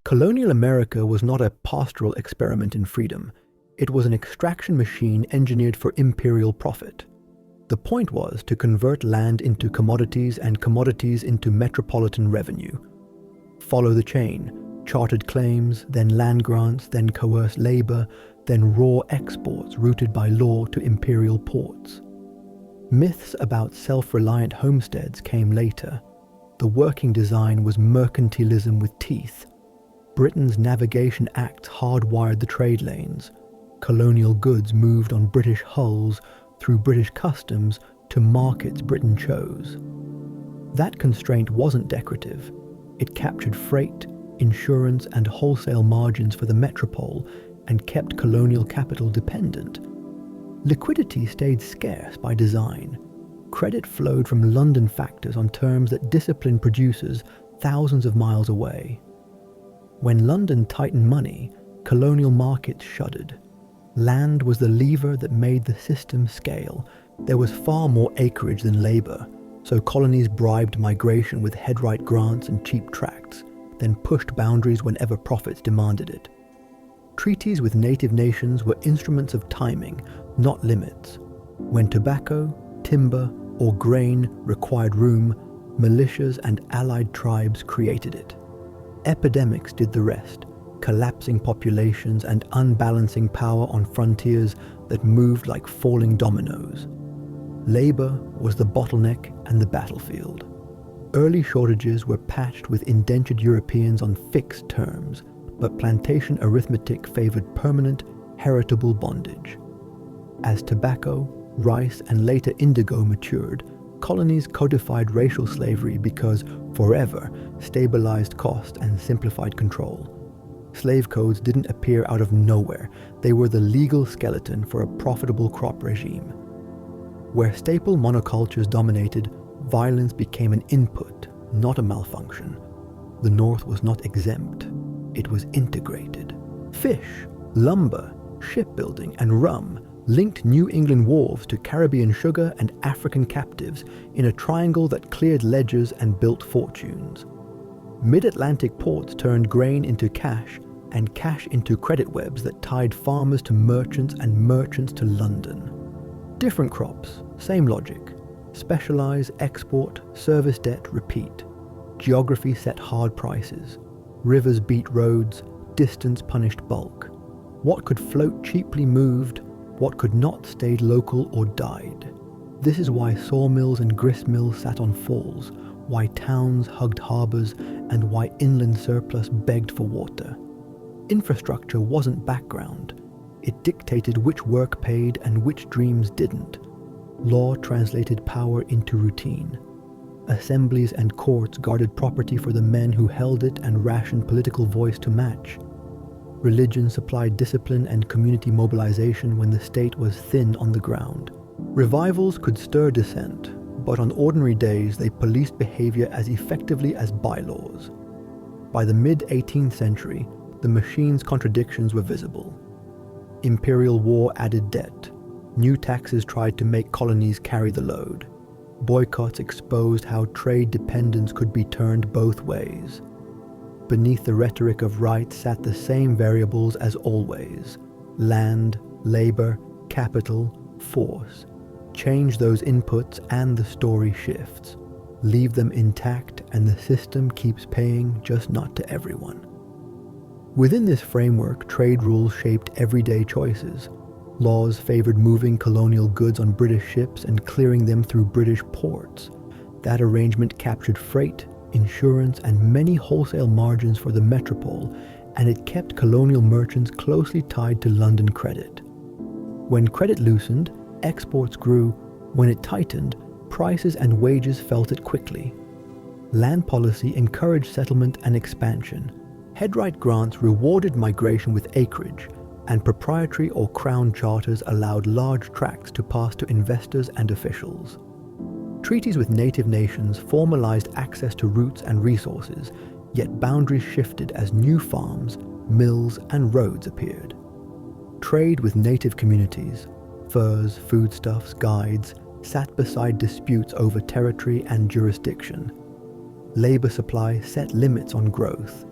Colonial America was not a pastoral experiment in freedom. It was an extraction machine engineered for imperial profit. The point was to convert land into commodities and commodities into metropolitan revenue. Follow the chain: chartered claims, then land grants, then coerced labor, then raw exports routed by law to imperial ports. Myths about self-reliant homesteads came later. The working design was mercantilism with teeth. Britain's Navigation Acts hardwired the trade lanes. Colonial goods moved on British hulls through British customs to markets Britain chose. That constraint wasn't decorative. It captured freight, insurance, and wholesale margins for the metropole and kept colonial capital dependent. Liquidity stayed scarce by design. Credit flowed from London factors on terms that disciplined producers thousands of miles away. When London tightened money, colonial markets shuddered. Land was the lever that made the system scale. There was far more acreage than labor, so colonies bribed migration with headright grants and cheap tracts, then pushed boundaries whenever profits demanded it. Treaties with native nations were instruments of timing, not limits. When tobacco, timber, or grain required room, militias and allied tribes created it. Epidemics did the rest, collapsing populations and unbalancing power on frontiers that moved like falling dominoes. Labor was the bottleneck and the battlefield. Early shortages were patched with indentured Europeans on fixed terms, but plantation arithmetic favored permanent, heritable bondage. As tobacco, rice, and later indigo matured, colonies codified racial slavery because forever stabilized cost and simplified control. Slave codes didn't appear out of nowhere. They were the legal skeleton for a profitable crop regime. Where staple monocultures dominated, violence became an input, not a malfunction. The North was not exempt. It was integrated. Fish, lumber, shipbuilding, and rum linked New England wharves to Caribbean sugar and African captives in a triangle that cleared ledgers and built fortunes. Mid-Atlantic ports turned grain into cash and cash into credit webs that tied farmers to merchants and merchants to London. Different crops, same logic. Specialize, export, service debt, repeat. Geography set hard prices. Rivers beat roads, distance punished bulk. What could float cheaply moved, what could not stayed local or died. This is why sawmills and grist mills sat on falls, why towns hugged harbors, and why inland surplus begged for water. Infrastructure wasn't background. It dictated which work paid and which dreams didn't. Law translated power into routine. Assemblies and courts guarded property for the men who held it and rationed political voice to match. Religion supplied discipline and community mobilization when the state was thin on the ground. Revivals could stir dissent, but on ordinary days they policed behavior as effectively as bylaws. By the mid-18th century, the machine's contradictions were visible. Imperial war added debt. New taxes tried to make colonies carry the load. Boycotts exposed how trade dependence could be turned both ways. Beneath the rhetoric of rights sat the same variables as always: land, labor, capital, force. Change those inputs and the story shifts. Leave them intact and the system keeps paying, just not to everyone. Within this framework, trade rules shaped everyday choices. Laws favored moving colonial goods on British ships and clearing them through British ports. That arrangement captured freight, insurance, and many wholesale margins for the metropole, and it kept colonial merchants closely tied to London credit. When credit loosened, exports grew. When it tightened, prices and wages felt it quickly. Land policy encouraged settlement and expansion. Headright grants rewarded migration with acreage, and proprietary or crown charters allowed large tracts to pass to investors and officials. Treaties with native nations formalized access to routes and resources, yet boundaries shifted as new farms, mills, and roads appeared. Trade with native communities, furs, foodstuffs, guides, sat beside disputes over territory and jurisdiction. Labor supply set limits on growth.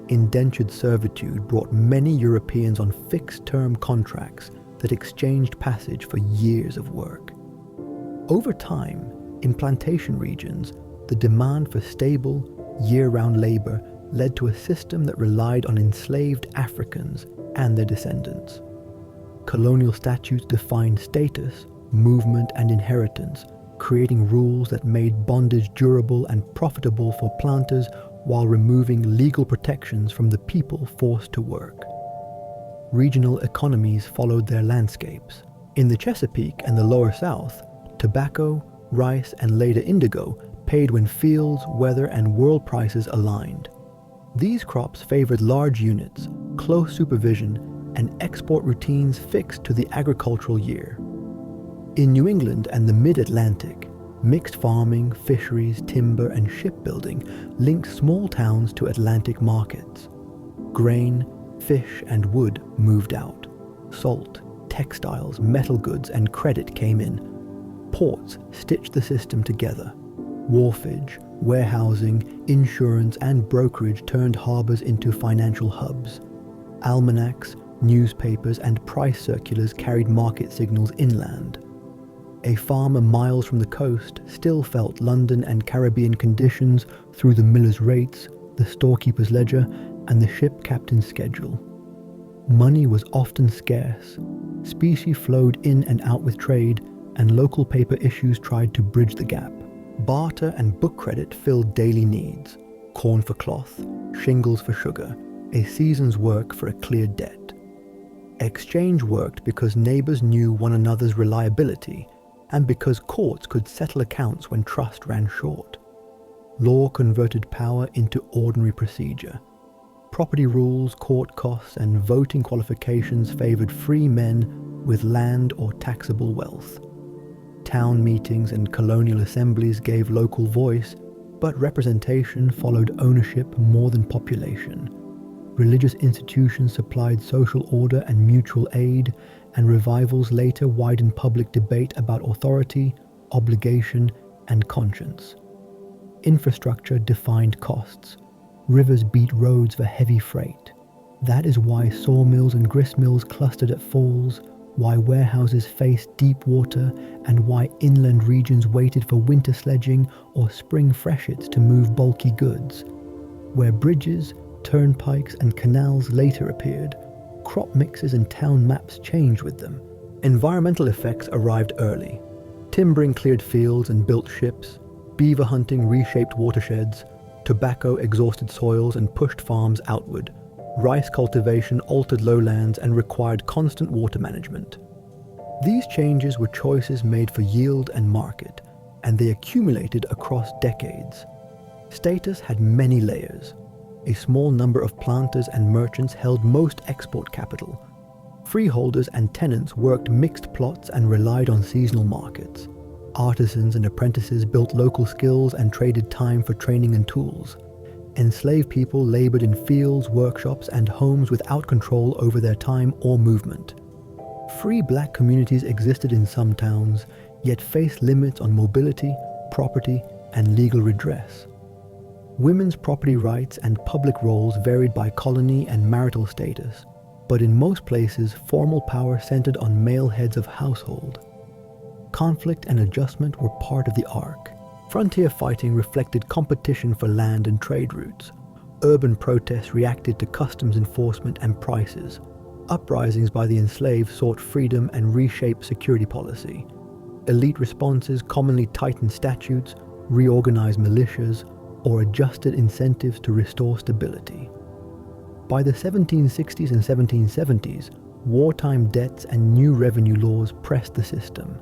indentured servitude brought many Europeans on fixed-term contracts that exchanged passage for years of work. Over time, in plantation regions, the demand for stable, year-round labor led to a system that relied on enslaved Africans and their descendants. Colonial statutes defined status, movement, and inheritance, creating rules that made bondage durable and profitable for planters while removing legal protections from the people forced to work. Regional economies followed their landscapes. In the Chesapeake and the Lower South, tobacco, rice, and later indigo paid when fields, weather, and world prices aligned. These crops favored large units, close supervision, and export routines fixed to the agricultural year. In New England and the Mid-Atlantic, mixed farming, fisheries, timber, and shipbuilding linked small towns to Atlantic markets. Grain, fish, and wood moved out. Salt, textiles, metal goods, and credit came in. Ports stitched the system together. Wharfage, warehousing, insurance, and brokerage turned harbors into financial hubs. Almanacs, newspapers, and price circulars carried market signals inland. A farmer miles from the coast still felt London and Caribbean conditions through the miller's rates, the storekeeper's ledger, and the ship captain's schedule. Money was often scarce. Specie flowed in and out with trade, and local paper issues tried to bridge the gap. Barter and book credit filled daily needs: corn for cloth, shingles for sugar, a season's work for a clear debt. Exchange worked because neighbors knew one another's reliability, and because courts could settle accounts when trust ran short. Law converted power into ordinary procedure. Property rules, court costs, and voting qualifications favored free men with land or taxable wealth. Town meetings and colonial assemblies gave local voice, but representation followed ownership more than population. Religious institutions supplied social order and mutual aid, and revivals later widened public debate about authority, obligation, and conscience. Infrastructure defined costs. Rivers beat roads for heavy freight. That is why sawmills and gristmills clustered at falls, why warehouses faced deep water, and why inland regions waited for winter sledging or spring freshets to move bulky goods. Where bridges, turnpikes, and canals later appeared, crop mixes and town maps changed with them. Environmental effects arrived early. Timbering cleared fields and built ships, beaver hunting reshaped watersheds, tobacco exhausted soils and pushed farms outward. Rice cultivation altered lowlands and required constant water management. These changes were choices made for yield and market, and they accumulated across decades. Status had many layers. A small number of planters and merchants held most export capital. Freeholders and tenants worked mixed plots and relied on seasonal markets. Artisans and apprentices built local skills and traded time for training and tools. Enslaved people labored in fields, workshops, and homes without control over their time or movement. Free black communities existed in some towns, yet faced limits on mobility, property, and legal redress. Women's property rights and public roles varied by colony and marital status, but in most places formal power centered on male heads of household. Conflict and adjustment were part of the arc. Frontier fighting reflected competition for land and trade routes. Urban protests reacted to customs enforcement and prices. Uprisings by the enslaved sought freedom and reshaped security policy. Elite responses commonly tightened statutes, reorganized militias, or adjusted incentives to restore stability. By the 1760s and 1770s, wartime debts and new revenue laws pressed the system.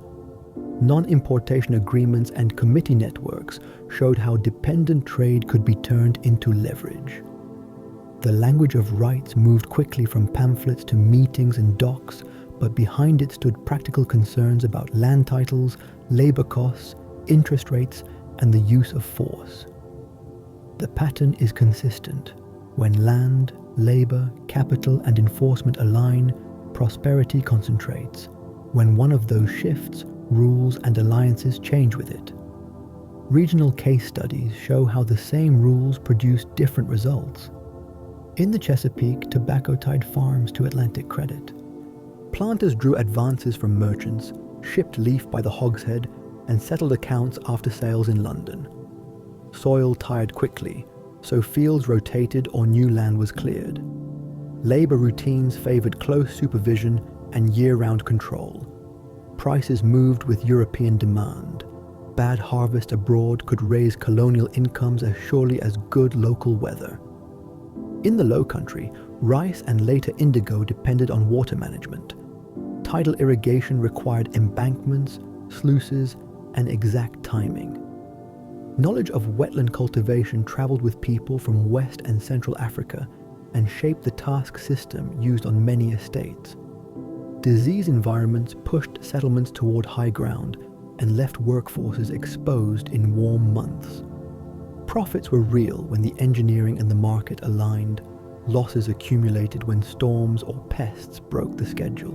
Non-importation agreements and committee networks showed how dependent trade could be turned into leverage. The language of rights moved quickly from pamphlets to meetings and docks, but behind it stood practical concerns about land titles, labor costs, interest rates, and the use of force. The pattern is consistent. When land, labor, capital, and enforcement align, prosperity concentrates. When one of those shifts, rules and alliances change with it. Regional case studies show how the same rules produce different results. In the Chesapeake, tobacco tied farms to Atlantic credit. Planters drew advances from merchants, shipped leaf by the hogshead, and settled accounts after sales in London. Soil tired quickly, so fields rotated or new land was cleared. Labor routines favored close supervision and year-round control. Prices moved with European demand. Bad harvest abroad could raise colonial incomes as surely as good local weather. In the Low Country, rice and later indigo depended on water management. Tidal irrigation required embankments, sluices, and exact timing. Knowledge of wetland cultivation traveled with people from West and Central Africa and shaped the task system used on many estates. Disease environments pushed settlements toward high ground and left workforces exposed in warm months. Profits were real when the engineering and the market aligned. Losses accumulated when storms or pests broke the schedule.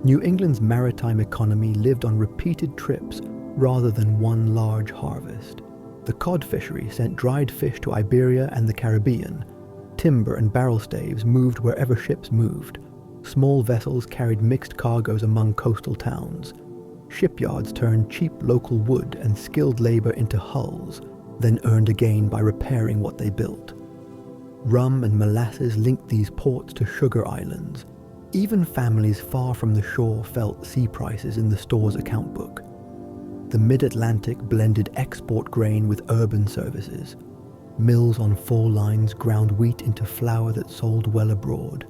New England's maritime economy lived on repeated trips rather than one large harvest. The cod fishery sent dried fish to Iberia and the Caribbean. Timber and barrel staves moved wherever ships moved. Small vessels carried mixed cargoes among coastal towns. Shipyards turned cheap local wood and skilled labor into hulls, then earned again by repairing what they built. Rum and molasses linked these ports to sugar islands. Even families far from the shore felt sea prices in the store's account book. The Mid-Atlantic blended export grain with urban services. Mills on fall lines ground wheat into flour that sold well abroad.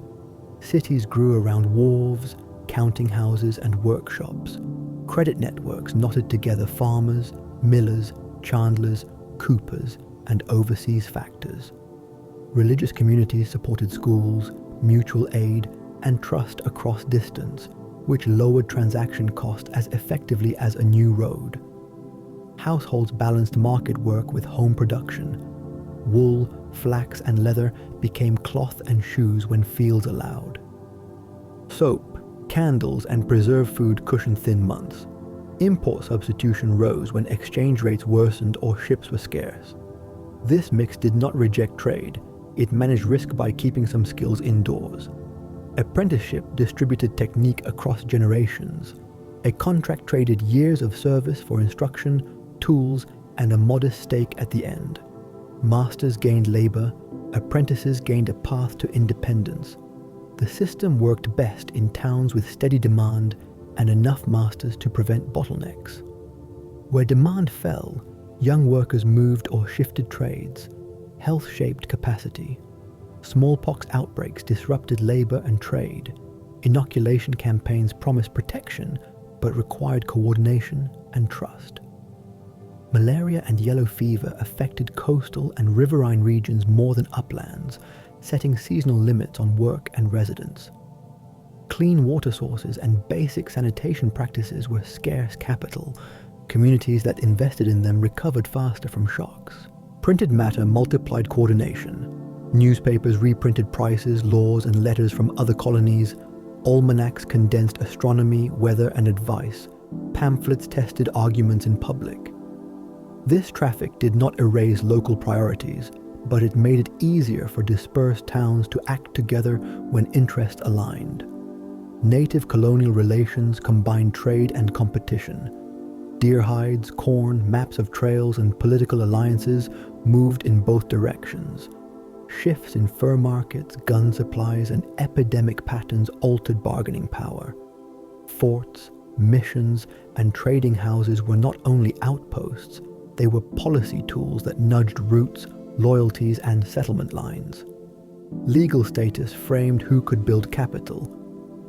Cities grew around wharves, counting houses, and workshops. Credit networks knotted together farmers, millers, chandlers, coopers, and overseas factors. Religious communities supported schools, mutual aid, and trust across distance, which lowered transaction costs as effectively as a new road. Households balanced market work with home production. Wool, flax, and leather became cloth and shoes when fields allowed. Soap, candles, and preserved food cushioned thin months. Import substitution rose when exchange rates worsened or ships were scarce. This mix did not reject trade. It managed risk by keeping some skills indoors. Apprenticeship distributed technique across generations. A contract traded years of service for instruction, tools, and a modest stake at the end. Masters gained labor, apprentices gained a path to independence. The system worked best in towns with steady demand and enough masters to prevent bottlenecks. Where demand fell, young workers moved or shifted trades. Health shaped capacity. Smallpox outbreaks disrupted labor and trade. Inoculation campaigns promised protection, but required coordination and trust. Malaria and yellow fever affected coastal and riverine regions more than uplands, setting seasonal limits on work and residence. Clean water sources and basic sanitation practices were scarce capital. Communities that invested in them recovered faster from shocks. Printed matter multiplied coordination. Newspapers reprinted prices, laws, and letters from other colonies. Almanacs condensed astronomy, weather, and advice. Pamphlets tested arguments in public. This traffic did not erase local priorities, but it made it easier for dispersed towns to act together when interests aligned. Native colonial relations combined trade and competition. Deer hides, corn, maps of trails, and political alliances moved in both directions. Shifts in fur markets, gun supplies, and epidemic patterns altered bargaining power. Forts, missions, and trading houses were not only outposts, they were policy tools that nudged routes, loyalties, and settlement lines. Legal status framed who could build capital.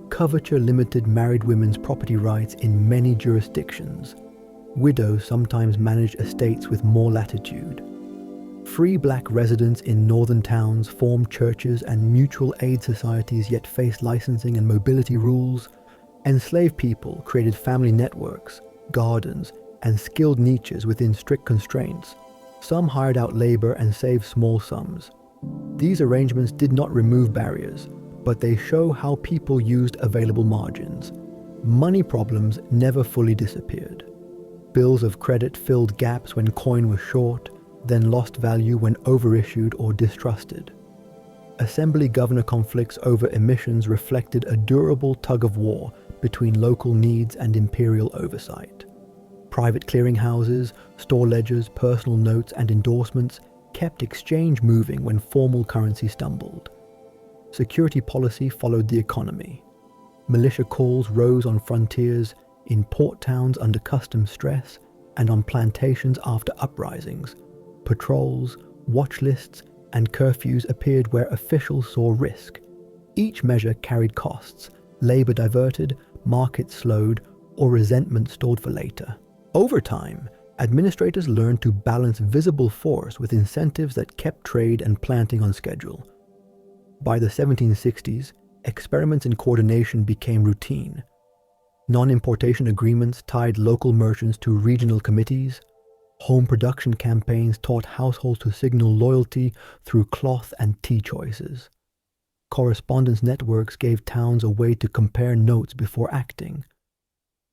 Coverture limited married women's property rights in many jurisdictions. Widows sometimes managed estates with more latitude. Free black residents in northern towns formed churches and mutual aid societies yet faced licensing and mobility rules. Enslaved people created family networks, gardens, and skilled niches within strict constraints. Some hired out labor and saved small sums. These arrangements did not remove barriers, but they show how people used available margins. Money problems never fully disappeared. Bills of credit filled gaps when coin was short, then lost value when overissued or distrusted. Assembly-governor conflicts over emissions reflected a durable tug-of-war between local needs and imperial oversight. Private clearinghouses, store ledgers, personal notes, and endorsements kept exchange moving when formal currency stumbled. Security policy followed the economy. Militia calls rose on frontiers, in port towns under customs stress, and on plantations after uprisings. Patrols, watch lists, and curfews appeared where officials saw risk. Each measure carried costs, labor diverted, markets slowed, or resentment stored for later. Over time, administrators learned to balance visible force with incentives that kept trade and planting on schedule. By the 1760s, experiments in coordination became routine. Non-importation agreements tied local merchants to regional committees. Home production campaigns taught households to signal loyalty through cloth and tea choices. Correspondence networks gave towns a way to compare notes before acting.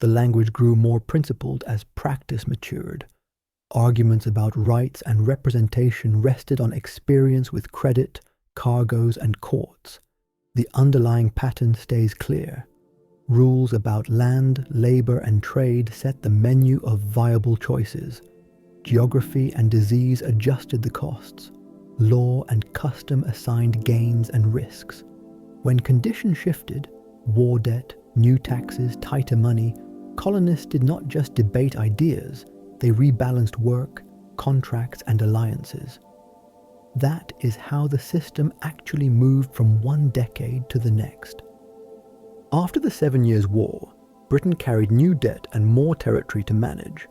The language grew more principled as practice matured. Arguments about rights and representation rested on experience with credit, cargoes, and courts. The underlying pattern stays clear. Rules about land, labor, and trade set the menu of viable choices. Geography and disease adjusted the costs. Law and custom assigned gains and risks. When conditions shifted, war debt, new taxes, tighter money, colonists did not just debate ideas, they rebalanced work, contracts, and alliances. That is how the system actually moved from one decade to the next. After the 7 Years' War, Britain carried new debt and more territory to manage.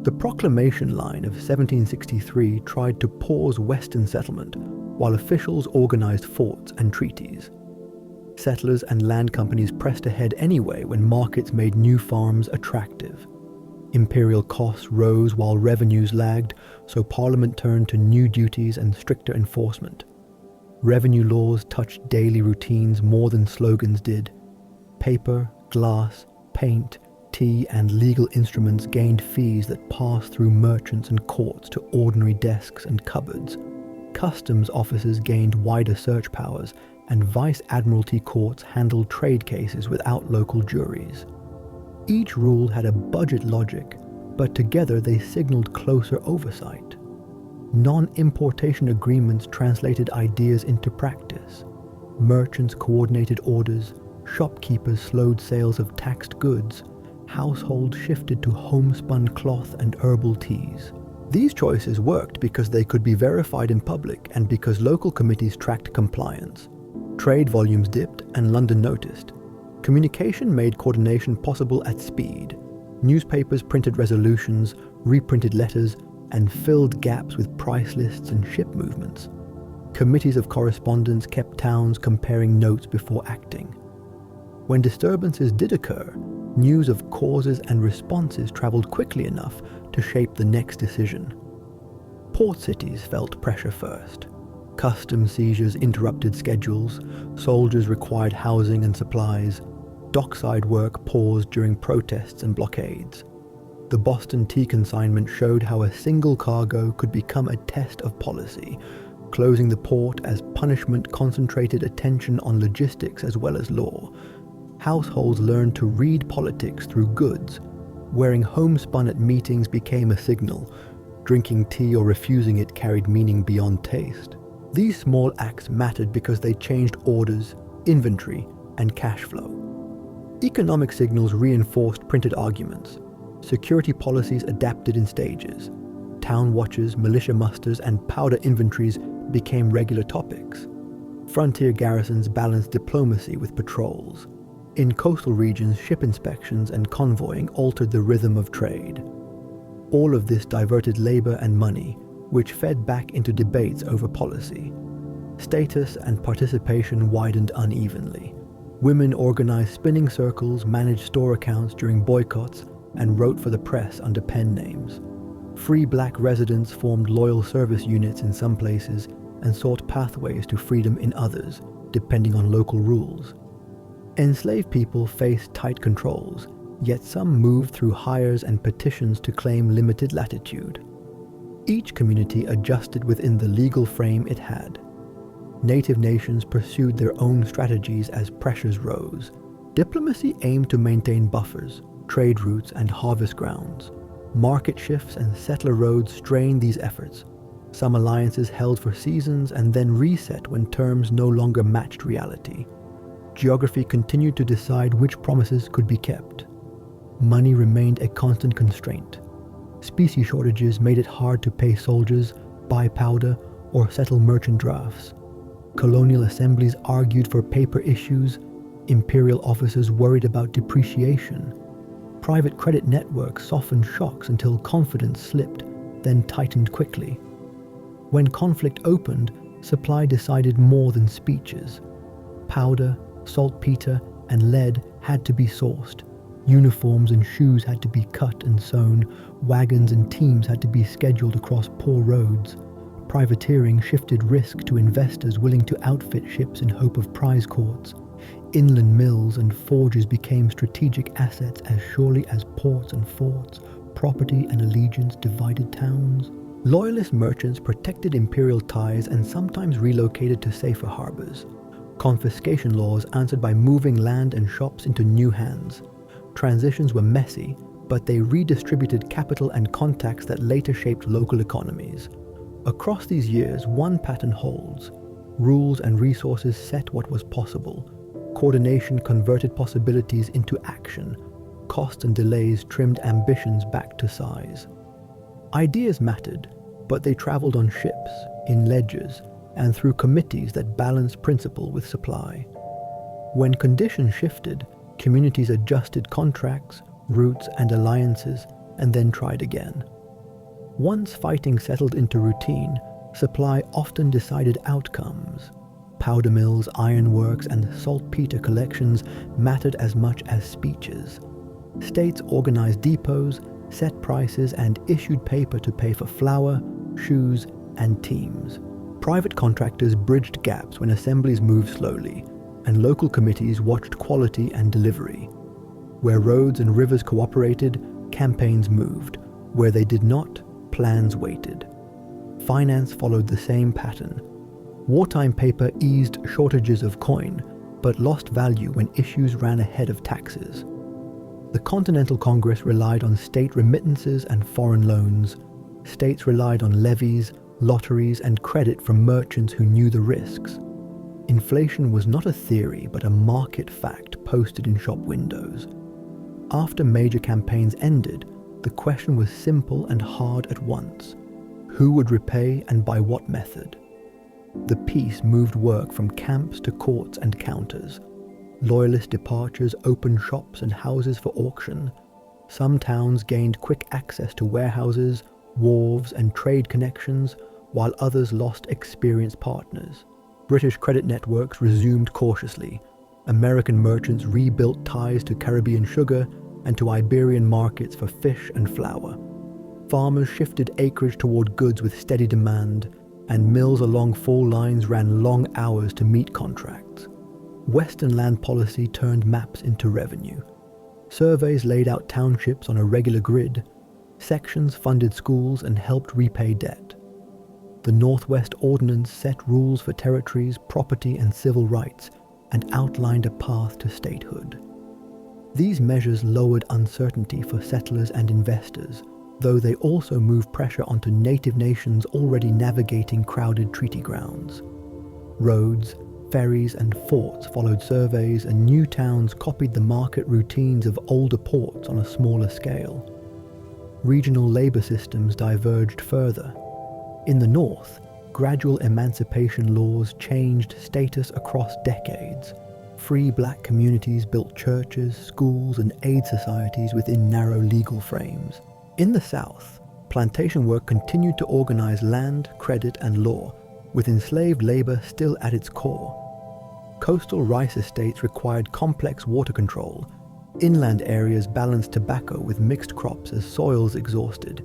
The Proclamation Line of 1763 tried to pause Western settlement, while officials organized forts and treaties. Settlers and land companies pressed ahead anyway when markets made new farms attractive. Imperial costs rose while revenues lagged, so Parliament turned to new duties and stricter enforcement. Revenue laws touched daily routines more than slogans did. Paper, glass, paint, tea, and legal instruments gained fees that passed through merchants and courts to ordinary desks and cupboards. Customs officers gained wider search powers, and vice admiralty courts handled trade cases without local juries. Each rule had a budget logic, but together they signaled closer oversight. Non-importation agreements translated ideas into practice. Merchants coordinated orders, shopkeepers slowed sales of taxed goods, households shifted to homespun cloth and herbal teas. These choices worked because they could be verified in public and because local committees tracked compliance. Trade volumes dipped and London noticed. Communication made coordination possible at speed. Newspapers printed resolutions, reprinted letters, and filled gaps with price lists and ship movements. Committees of correspondence kept towns comparing notes before acting. When disturbances did occur, news of causes and responses traveled quickly enough to shape the next decision. Port cities felt pressure first. Customs seizures interrupted schedules, soldiers required housing and supplies, dockside work paused during protests and blockades. The Boston tea consignment showed how a single cargo could become a test of policy, closing the port as punishment concentrated attention on logistics as well as law. Households learned to read politics through goods. Wearing homespun at meetings became a signal. Drinking tea or refusing it carried meaning beyond taste. These small acts mattered because they changed orders, inventory, and cash flow. Economic signals reinforced printed arguments. Security policies adapted in stages. Town watches, militia musters, and powder inventories became regular topics. Frontier garrisons balanced diplomacy with patrols. In coastal regions, ship inspections and convoying altered the rhythm of trade. All of this diverted labor and money, which fed back into debates over policy. Status and participation widened unevenly. Women organized spinning circles, managed store accounts during boycotts, and wrote for the press under pen names. Free black residents formed loyal service units in some places and sought pathways to freedom in others, depending on local rules. Enslaved people faced tight controls, yet some moved through hires and petitions to claim limited latitude. Each community adjusted within the legal frame it had. Native nations pursued their own strategies as pressures rose. Diplomacy aimed to maintain buffers, trade routes, and harvest grounds. Market shifts and settler roads strained these efforts. Some alliances held for seasons and then reset when terms no longer matched reality. Geography continued to decide which promises could be kept. Money remained a constant constraint. Species shortages made it hard to pay soldiers, buy powder, or settle merchant drafts. Colonial assemblies argued for paper issues. Imperial officers worried about depreciation. Private credit networks softened shocks until confidence slipped, then tightened quickly. When conflict opened, supply decided more than speeches. Powder, saltpeter, and lead had to be sourced. Uniforms and shoes had to be cut and sewn. Wagons and teams had to be scheduled across poor roads. Privateering shifted risk to investors willing to outfit ships in hope of prize courts. Inland mills and forges became strategic assets as surely as ports and forts, property and allegiance divided towns. Loyalist merchants protected imperial ties and sometimes relocated to safer harbors. Confiscation laws answered by moving land and shops into new hands. Transitions were messy, but they redistributed capital and contacts that later shaped local economies. Across these years, one pattern holds. Rules and resources set what was possible. Coordination converted possibilities into action. Costs and delays trimmed ambitions back to size. Ideas mattered, but they traveled on ships, in ledgers, and through committees that balanced principle with supply. When conditions shifted, communities adjusted contracts, routes, and alliances, and then tried again. Once fighting settled into routine, supply often decided outcomes. Powder mills, ironworks, and saltpeter collections mattered as much as speeches. States organized depots, set prices, and issued paper to pay for flour, shoes, and teams. Private contractors bridged gaps when assemblies moved slowly, and local committees watched quality and delivery. Where roads and rivers cooperated, campaigns moved. Where they did not, plans waited. Finance followed the same pattern. Wartime paper eased shortages of coin, but lost value when issues ran ahead of taxes. The Continental Congress relied on state remittances and foreign loans. States relied on levies, lotteries, and credit from merchants who knew the risks. Inflation was not a theory, but a market fact posted in shop windows. After major campaigns ended, the question was simple and hard at once. Who would repay and by what method? The peace moved work from camps to courts and counters. Loyalist departures opened shops and houses for auction. Some towns gained quick access to warehouses, wharves, and trade connections, while others lost experienced partners. British credit networks resumed cautiously. American merchants rebuilt ties to Caribbean sugar and to Iberian markets for fish and flour. Farmers shifted acreage toward goods with steady demand, and mills along fall lines ran long hours to meet contracts. Western land policy turned maps into revenue. Surveys laid out townships on a regular grid. Sections funded schools and helped repay debt. The Northwest Ordinance set rules for territories, property, and civil rights, and outlined a path to statehood. These measures lowered uncertainty for settlers and investors, though they also moved pressure onto native nations already navigating crowded treaty grounds. Roads, ferries, and forts followed surveys, and new towns copied the market routines of older ports on a smaller scale. Regional labor systems diverged further. In the North, gradual emancipation laws changed status across decades. Free black communities built churches, schools, and aid societies within narrow legal frames. In the South, plantation work continued to organize land, credit, and law, with enslaved labor still at its core. Coastal rice estates required complex water control. Inland areas balanced tobacco with mixed crops as soils exhausted.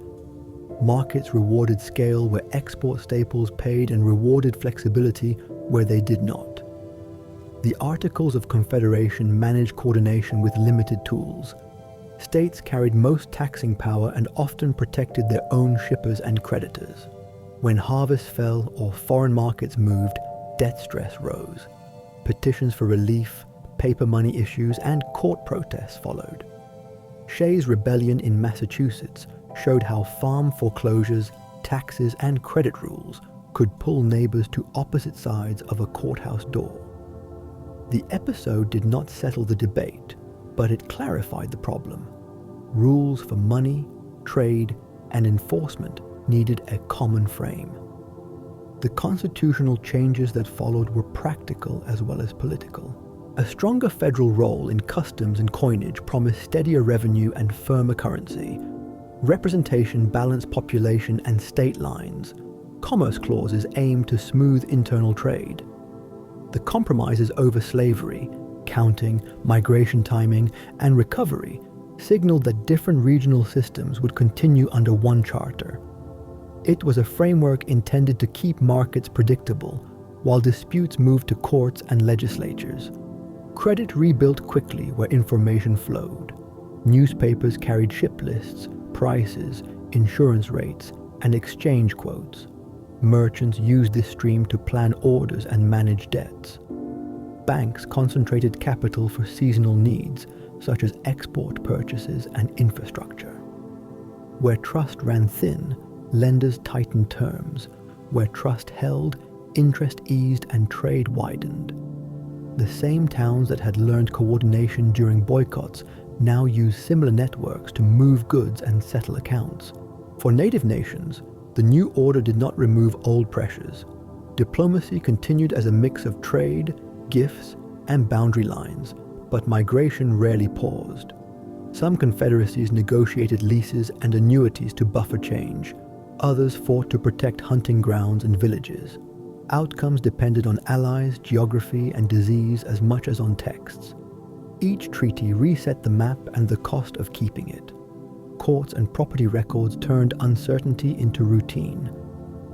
Markets rewarded scale where export staples paid and rewarded flexibility where they did not. The Articles of Confederation managed coordination with limited tools. States carried most taxing power and often protected their own shippers and creditors. When harvests fell or foreign markets moved, debt stress rose. Petitions for relief, paper money issues, and court protests followed. Shays' rebellion in Massachusetts showed how farm foreclosures, taxes, and credit rules could pull neighbors to opposite sides of a courthouse door. The episode did not settle the debate, but it clarified the problem. Rules for money, trade, and enforcement needed a common frame. The constitutional changes that followed were practical as well as political. A stronger federal role in customs and coinage promised steadier revenue and firmer currency. Representation balanced population and state lines. Commerce clauses aimed to smooth internal trade. The compromises over slavery, counting, migration timing, and recovery signaled that different regional systems would continue under one charter. It was a framework intended to keep markets predictable, while disputes moved to courts and legislatures. Credit rebuilt quickly where information flowed. Newspapers carried ship lists, prices, insurance rates, and exchange quotes. Merchants used this stream to plan orders and manage debts. Banks concentrated capital for seasonal needs, such as export purchases and infrastructure. Where trust ran thin, lenders tightened terms. Where trust held, interest eased and trade widened. The same towns that had learned coordination during boycotts now use similar networks to move goods and settle accounts. For native nations, the new order did not remove old pressures. Diplomacy continued as a mix of trade, gifts, and boundary lines, but migration rarely paused. Some confederacies negotiated leases and annuities to buffer change. Others fought to protect hunting grounds and villages. Outcomes depended on allies, geography, and disease as much as on texts. Each treaty reset the map and the cost of keeping it. Courts and property records turned uncertainty into routine.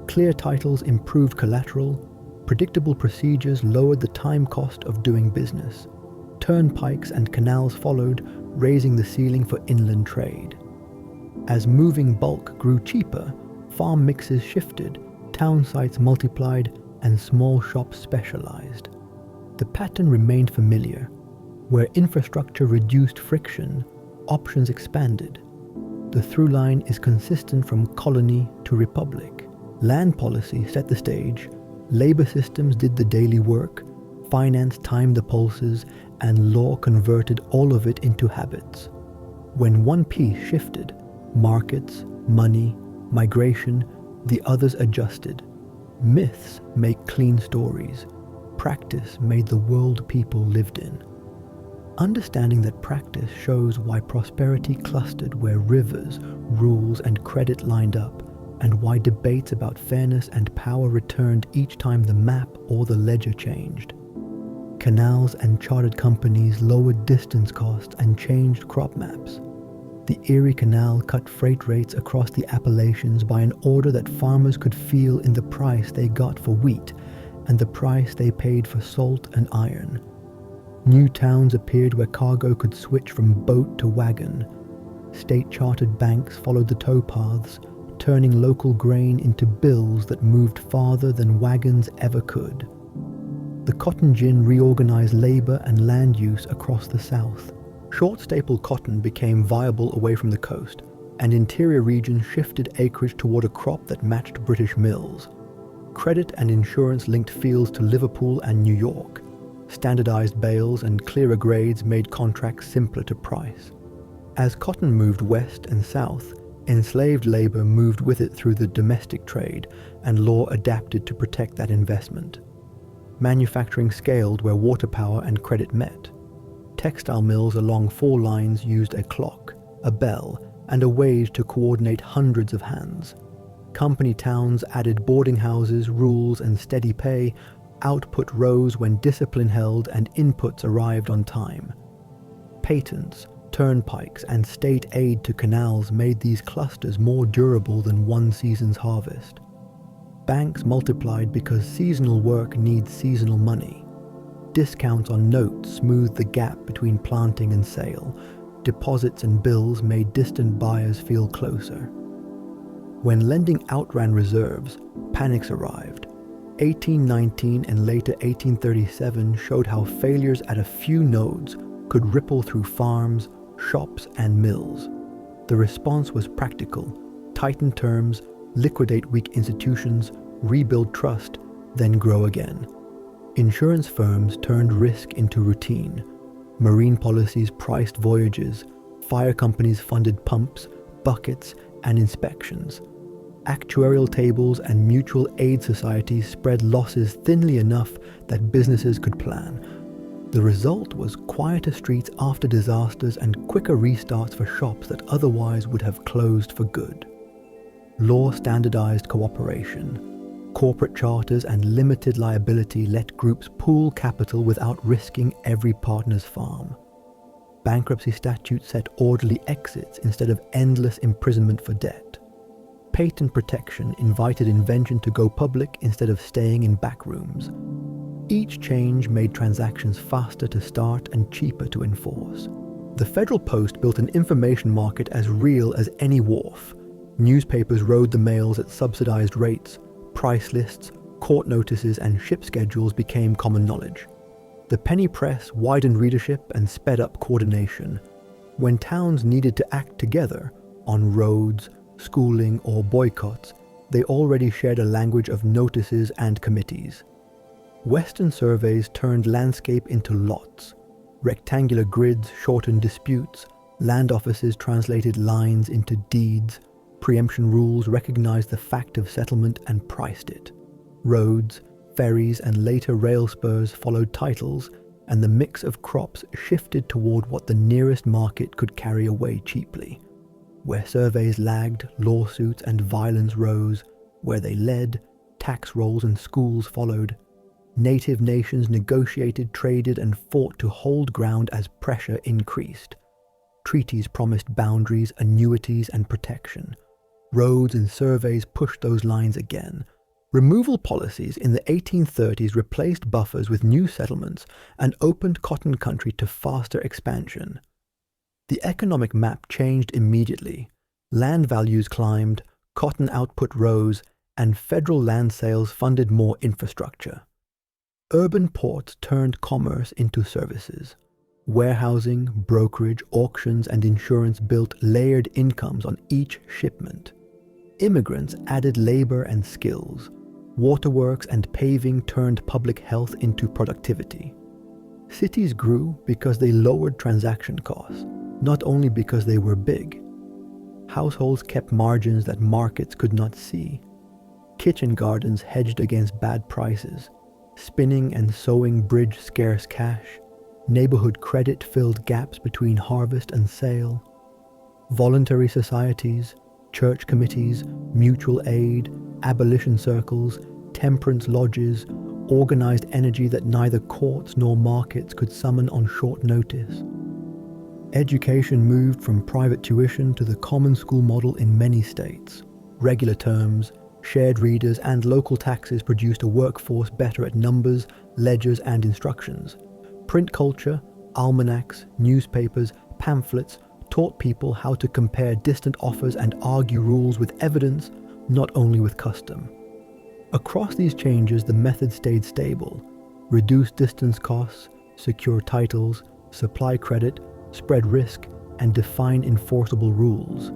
Clear titles improved collateral. Predictable procedures lowered the time cost of doing business. Turnpikes and canals followed, raising the ceiling for inland trade. As moving bulk grew cheaper, farm mixes shifted, town sites multiplied, and small shops specialized. The pattern remained familiar. Where infrastructure reduced friction, options expanded. The through line is consistent from colony to republic. Land policy set the stage, labor systems did the daily work, finance timed the pulses, and law converted all of it into habits. When one piece shifted, markets, money, migration, the others adjusted. Myths make clean stories. Practice made the world people lived in. Understanding that practice shows why prosperity clustered where rivers, rules, and credit lined up, and why debates about fairness and power returned each time the map or the ledger changed. Canals and chartered companies lowered distance costs and changed crop maps. The Erie Canal cut freight rates across the Appalachians by an order that farmers could feel in the price they got for wheat and the price they paid for salt and iron. New towns appeared where cargo could switch from boat to wagon. State-chartered banks followed the towpaths, turning local grain into bills that moved farther than wagons ever could. The cotton gin reorganized labor and land use across the South. Short staple cotton became viable away from the coast, and interior regions shifted acreage toward a crop that matched British mills. Credit and insurance linked fields to Liverpool and New York. Standardized bales and clearer grades made contracts simpler to price. As cotton moved west and south, enslaved labor moved with it through the domestic trade, and law adapted to protect that investment. Manufacturing scaled where water power and credit met. Textile mills along 4 lines used a clock, a bell, and a wage to coordinate hundreds of hands. Company towns added boarding houses, rules, and steady pay. Output rose when discipline held and inputs arrived on time. Patents, turnpikes, and state aid to canals made these clusters more durable than one season's harvest. Banks multiplied because seasonal work needs seasonal money. Discounts on notes smoothed the gap between planting and sale. Deposits and bills made distant buyers feel closer. When lending outran reserves, panics arrived. 1819 and later 1837 showed how failures at a few nodes could ripple through farms, shops, and mills. The response was practical: tighten terms, liquidate weak institutions, rebuild trust, then grow again. Insurance firms turned risk into routine. Marine policies priced voyages. Fire companies funded pumps, buckets, and inspections. Actuarial tables and mutual aid societies spread losses thinly enough that businesses could plan. The result was quieter streets after disasters and quicker restarts for shops that otherwise would have closed for good. Law standardized cooperation. Corporate charters and limited liability let groups pool capital without risking every partner's farm. Bankruptcy statutes set orderly exits instead of endless imprisonment for debt. Patent protection invited invention to go public instead of staying in back rooms. Each change made transactions faster to start and cheaper to enforce. The Federal Post built an information market as real as any wharf. Newspapers rode the mails at subsidized rates. Price lists, court notices, and ship schedules became common knowledge. The penny press widened readership and sped up coordination. When towns needed to act together on roads, schooling, or boycotts, they already shared a language of notices and committees. Western surveys turned landscape into lots. Rectangular grids shortened disputes. Land offices translated lines into deeds. Preemption rules recognized the fact of settlement and priced it. Roads, ferries, and later rail spurs followed titles, and the mix of crops shifted toward what the nearest market could carry away cheaply. Where surveys lagged, lawsuits and violence rose. Where they led, tax rolls and schools followed. Native nations negotiated, traded, and fought to hold ground as pressure increased. Treaties promised boundaries, annuities, and protection. Roads and surveys pushed those lines again. Removal policies in the 1830s replaced buffers with new settlements and opened cotton country to faster expansion. The economic map changed immediately. Land values climbed, cotton output rose, and federal land sales funded more infrastructure. Urban ports turned commerce into services. Warehousing, brokerage, auctions, and insurance built layered incomes on each shipment. Immigrants added labor and skills. Waterworks and paving turned public health into productivity. Cities grew because they lowered transaction costs, not only because they were big. Households kept margins that markets could not see. Kitchen gardens hedged against bad prices. Spinning and sewing bridged scarce cash. Neighborhood credit filled gaps between harvest and sale. Voluntary societies, church committees, mutual aid, abolition circles, temperance lodges, organized energy that neither courts nor markets could summon on short notice. Education moved from private tuition to the common school model in many states. Regular terms, shared readers, and local taxes produced a workforce better at numbers, ledgers, and instructions. Print culture, almanacs, newspapers, pamphlets taught people how to compare distant offers and argue rules with evidence, not only with custom. Across these changes, the method stayed stable: reduce distance costs, secure titles, supply credit, spread risk, and define enforceable rules.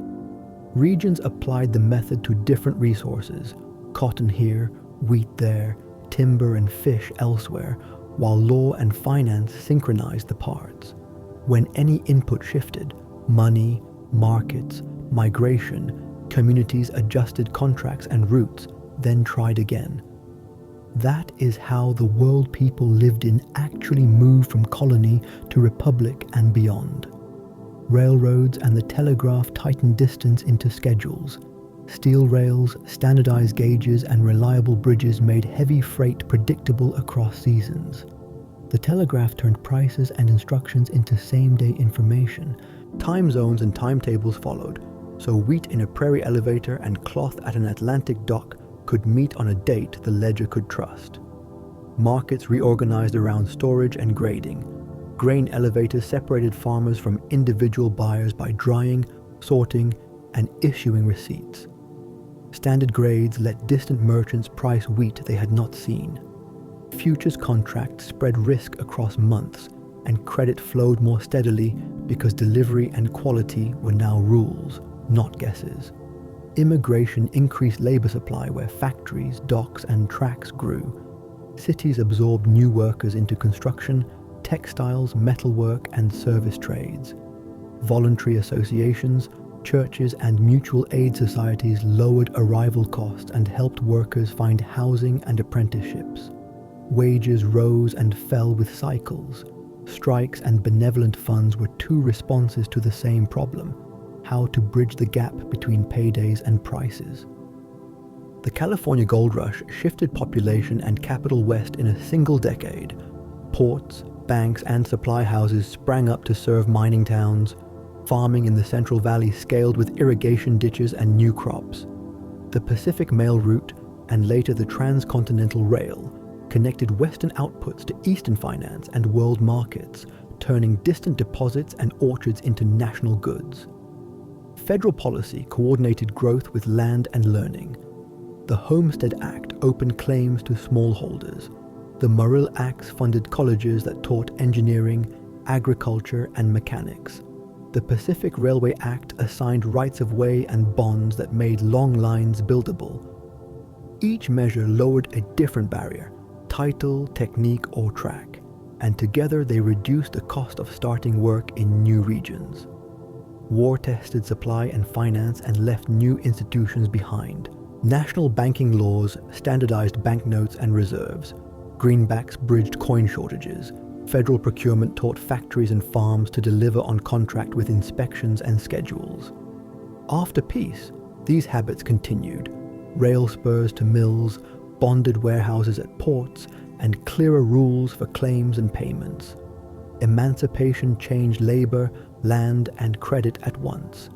Regions applied the method to different resources: cotton here, wheat there, timber and fish elsewhere, while law and finance synchronized the parts. When any input shifted, money, markets, migration, communities adjusted contracts and routes, then tried again. That is how the world people lived in actually moved from colony to republic and beyond. Railroads and the telegraph tightened distance into schedules. Steel rails, standardized gauges, and reliable bridges made heavy freight predictable across seasons. The telegraph turned prices and instructions into same-day information. Time zones and timetables followed, so wheat in a prairie elevator and cloth at an Atlantic dock could meet on a date the ledger could trust. Markets reorganized around storage and grading. Grain elevators separated farmers from individual buyers by drying, sorting, and issuing receipts. Standard grades let distant merchants price wheat they had not seen. Futures contracts spread risk across months, and credit flowed more steadily because delivery and quality were now rules, not guesses. Immigration increased labor supply where factories, docks, and tracks grew. Cities absorbed new workers into construction, textiles, metalwork, and service trades. Voluntary associations, churches, and mutual aid societies lowered arrival costs and helped workers find housing and apprenticeships. Wages rose and fell with cycles. Strikes and benevolent funds were two responses to the same problem: how to bridge the gap between paydays and prices. The California gold rush shifted population and capital west in a single decade. Ports, banks, and supply houses sprang up to serve mining towns. Farming in the Central Valley scaled with irrigation ditches and new crops. The Pacific Mail Route, and later the Transcontinental Rail, connected Western outputs to Eastern finance and world markets, turning distant deposits and orchards into national goods. Federal policy coordinated growth with land and learning. The Homestead Act opened claims to smallholders. The Morrill Acts funded colleges that taught engineering, agriculture, and mechanics. The Pacific Railway Act assigned rights-of-way and bonds that made long lines buildable. Each measure lowered a different barrier: title, technique, or track, and together they reduced the cost of starting work in new regions. War tested supply and finance and left new institutions behind. National banking laws standardized banknotes and reserves. Greenbacks bridged coin shortages. Federal procurement taught factories and farms to deliver on contract with inspections and schedules. After peace, these habits continued. Rail spurs to mills, bonded warehouses at ports, and clearer rules for claims and payments. Emancipation changed labor, land, and credit at once.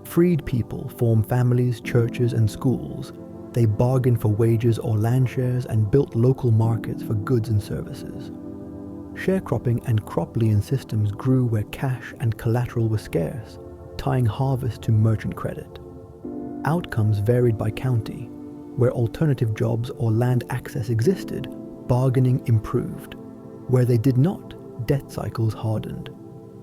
Freed people formed families, churches, and schools. They bargained for wages or land shares and built local markets for goods and services. Sharecropping and crop-lien systems grew where cash and collateral were scarce, tying harvest to merchant credit. Outcomes varied by county. Where alternative jobs or land access existed, bargaining improved. Where they did not, debt cycles hardened.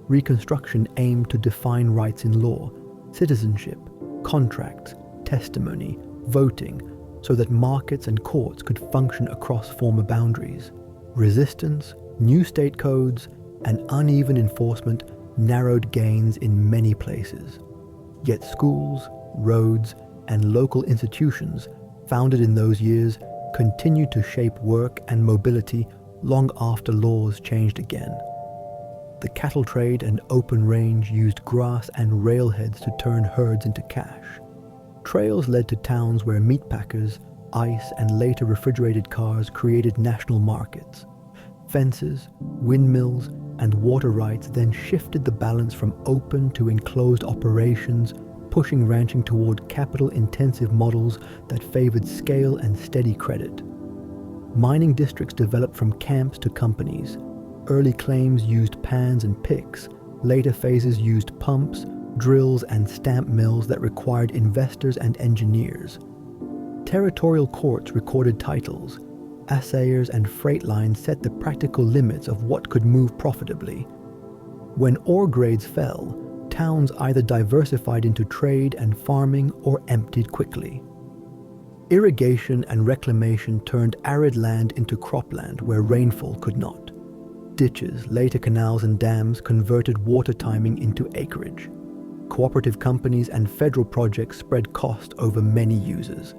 Reconstruction aimed to define rights in law, citizenship, contracts, testimony, voting, so that markets and courts could function across former boundaries. Resistance, new state codes, and uneven enforcement narrowed gains in many places. Yet schools, roads, and local institutions founded in those years continued to shape work and mobility long after laws changed again. The cattle trade and open range used grass and railheads to turn herds into cash. Trails led to towns where meatpackers, ice, and later refrigerated cars created national markets. Fences, windmills, and water rights then shifted the balance from open to enclosed operations, pushing ranching toward capital-intensive models that favored scale and steady credit. Mining districts developed from camps to companies. Early claims used pans and picks. Later phases used pumps, drills, and stamp mills that required investors and engineers. Territorial courts recorded titles. Assayers and freight lines set the practical limits of what could move profitably. When ore grades fell, towns either diversified into trade and farming or emptied quickly. Irrigation and reclamation turned arid land into cropland where rainfall could not. Ditches, later canals and dams converted water timing into acreage. Cooperative companies and federal projects spread cost over many users.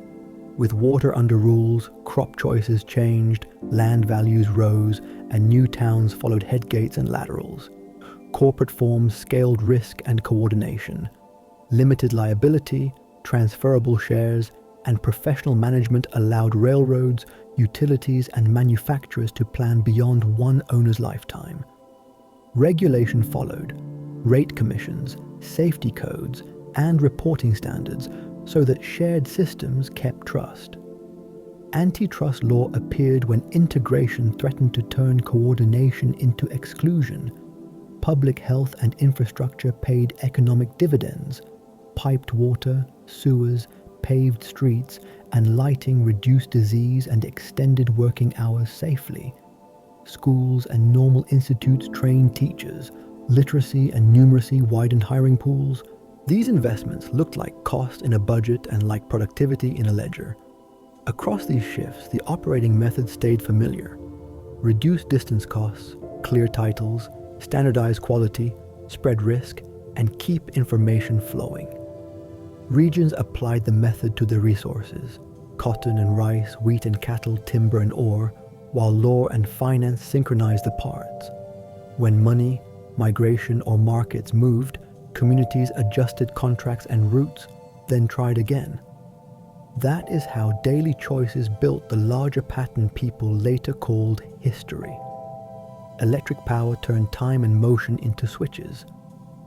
With water under rules, crop choices changed, land values rose, and new towns followed headgates and laterals. Corporate forms scaled risk and coordination. Limited liability, transferable shares, and professional management allowed railroads, utilities, and manufacturers to plan beyond one owner's lifetime. Regulation followed: rate commissions, safety codes, and reporting standards so that shared systems kept trust. Antitrust law appeared when integration threatened to turn coordination into exclusion. Public health and infrastructure paid economic dividends. Piped water, sewers, paved streets and lighting reduced disease and extended working hours safely. Schools and normal institutes trained teachers. Literacy and numeracy widened hiring pools. These investments looked like cost in a budget and like productivity in a ledger. Across these shifts, the operating method stayed familiar. Reduce distance costs, clear titles, standardize quality, spread risk, and keep information flowing. Regions applied the method to their resources: cotton and rice, wheat and cattle, timber and ore, while law and finance synchronized the parts. When money, migration, or markets moved, communities adjusted contracts and routes, then tried again. That is how daily choices built the larger pattern people later called history. Electric power turned time and motion into switches.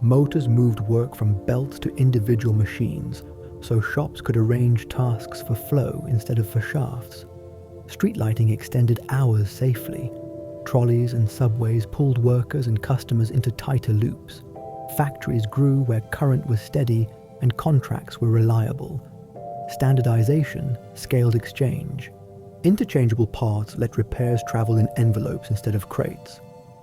Motors moved work from belts to individual machines, so shops could arrange tasks for flow instead of for shafts. Street lighting extended hours safely. Trolleys and subways pulled workers and customers into tighter loops. Factories grew where current was steady and contracts were reliable. Standardization scaled exchange. Interchangeable parts let repairs travel in envelopes instead of crates.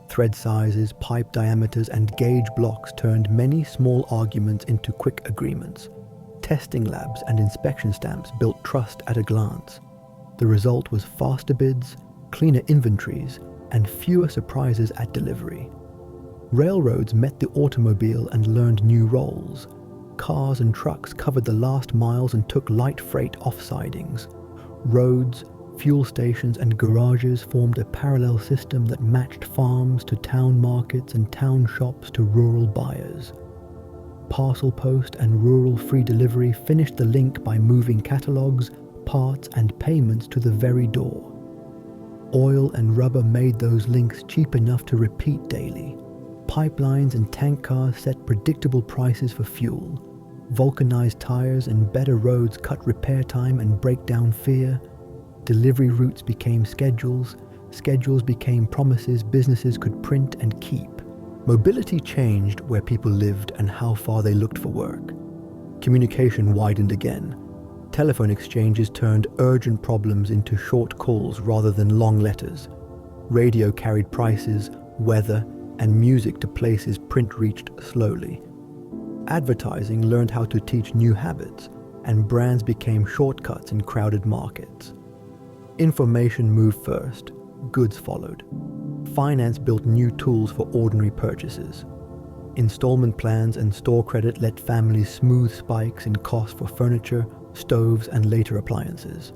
Thread sizes, pipe diameters, and gauge blocks turned many small arguments into quick agreements. Testing labs and inspection stamps built trust at a glance. The result was faster bids, cleaner inventories, and fewer surprises at delivery. Railroads met the automobile and learned new roles. Cars and trucks covered the last miles and took light freight off sidings. Roads, fuel stations, and garages formed a parallel system that matched farms to town markets and town shops to rural buyers. Parcel post and rural free delivery finished the link by moving catalogs, parts, and payments to the very door. Oil and rubber made those links cheap enough to repeat daily. Pipelines and tank cars set predictable prices for fuel. Vulcanized tires and better roads cut repair time and breakdown fear. Delivery routes became schedules. Schedules became promises businesses could print and keep. Mobility changed where people lived and how far they looked for work. Communication widened again. Telephone exchanges turned urgent problems into short calls rather than long letters. Radio carried prices, weather, and music to places print reached slowly. Advertising learned how to teach new habits, and brands became shortcuts in crowded markets. Information moved first, goods followed. Finance built new tools for ordinary purchases. Installment plans and store credit let families smooth spikes in cost for furniture, stoves, and later appliances.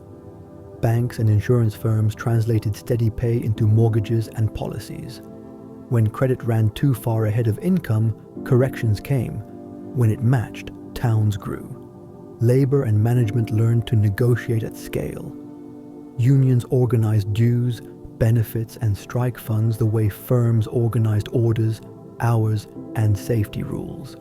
Banks and insurance firms translated steady pay into mortgages and policies. When credit ran too far ahead of income, corrections came. When it matched, towns grew. Labor and management learned to negotiate at scale. Unions organized dues, benefits, and strike funds the way firms organized orders, hours, and safety rules.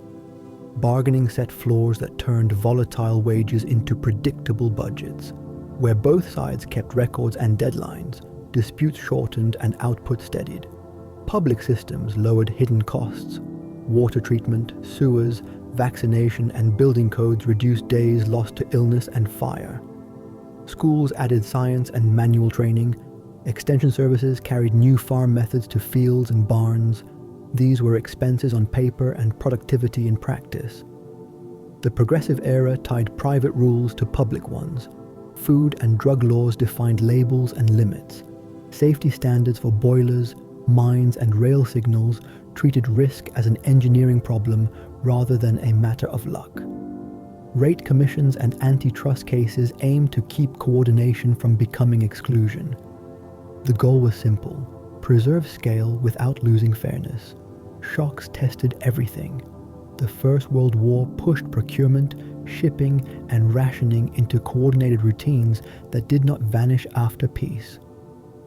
Bargaining set floors that turned volatile wages into predictable budgets. Where both sides kept records and deadlines, disputes shortened and output steadied. Public systems lowered hidden costs. Water treatment, sewers, vaccination, and building codes reduced days lost to illness and fire. Schools added science and manual training. Extension services carried new farm methods to fields and barns. These were expenses on paper and productivity in practice. The progressive era tied private rules to public ones. Food and drug laws defined labels and limits. Safety standards for boilers, mines, and rail signals treated risk as an engineering problem rather than a matter of luck. Rate commissions and antitrust cases aimed to keep coordination from becoming exclusion. The goal was simple: preserve scale without losing fairness. Shocks tested everything. The First World War pushed procurement, shipping, and rationing into coordinated routines that did not vanish after peace.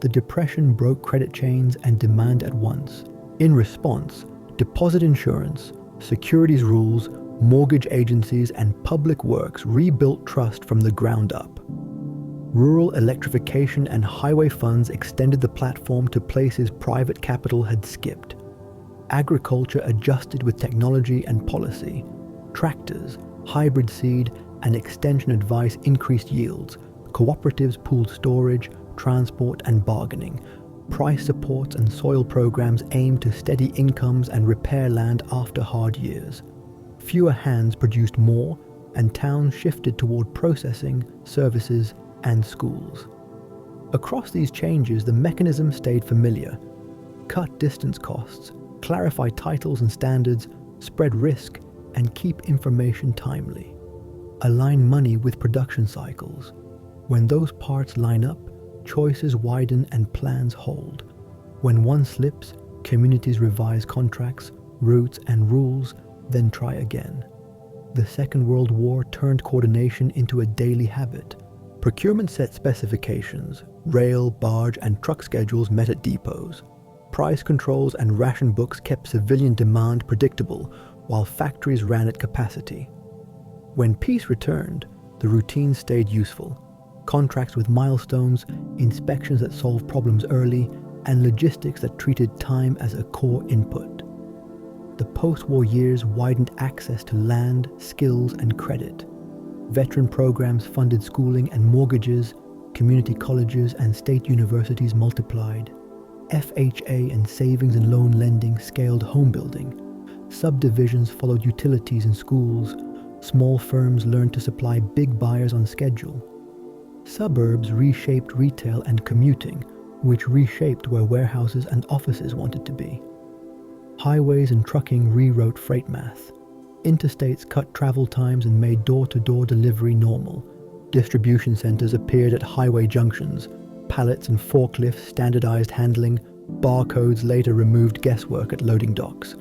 The Depression broke credit chains and demand at once. In response, deposit insurance, securities rules, mortgage agencies, and public works rebuilt trust from the ground up. Rural electrification and highway funds extended the platform to places private capital had skipped. Agriculture adjusted with technology and policy. Tractors, hybrid seed, and extension advice increased yields. Cooperatives pooled storage, transport, and bargaining. Price supports and soil programs aimed to steady incomes and repair land after hard years. Fewer hands produced more, and towns shifted toward processing, services, and schools. Across these changes, the mechanism stayed familiar. Cut distance costs, clarify titles and standards, spread risk, and keep information timely. Align money with production cycles. When those parts line up, choices widen and plans hold. When one slips, communities revise contracts, routes, and rules, then try again. The Second World War turned coordination into a daily habit. Procurement set specifications. Rail, barge, and truck schedules met at depots. Price controls and ration books kept civilian demand predictable, while factories ran at capacity. When peace returned, the routine stayed useful. Contracts with milestones, inspections that solved problems early, and logistics that treated time as a core input. The post-war years widened access to land, skills, and credit. Veteran programs funded schooling and mortgages, community colleges and state universities multiplied. FHA and savings and loan lending scaled home building. Subdivisions followed utilities and schools. Small firms learned to supply big buyers on schedule. Suburbs reshaped retail and commuting, which reshaped where warehouses and offices wanted to be. Highways and trucking rewrote freight math. Interstates cut travel times and made door-to-door delivery normal. Distribution centers appeared at highway junctions. Pallets and forklifts standardized handling. Barcodes later removed guesswork at loading docks.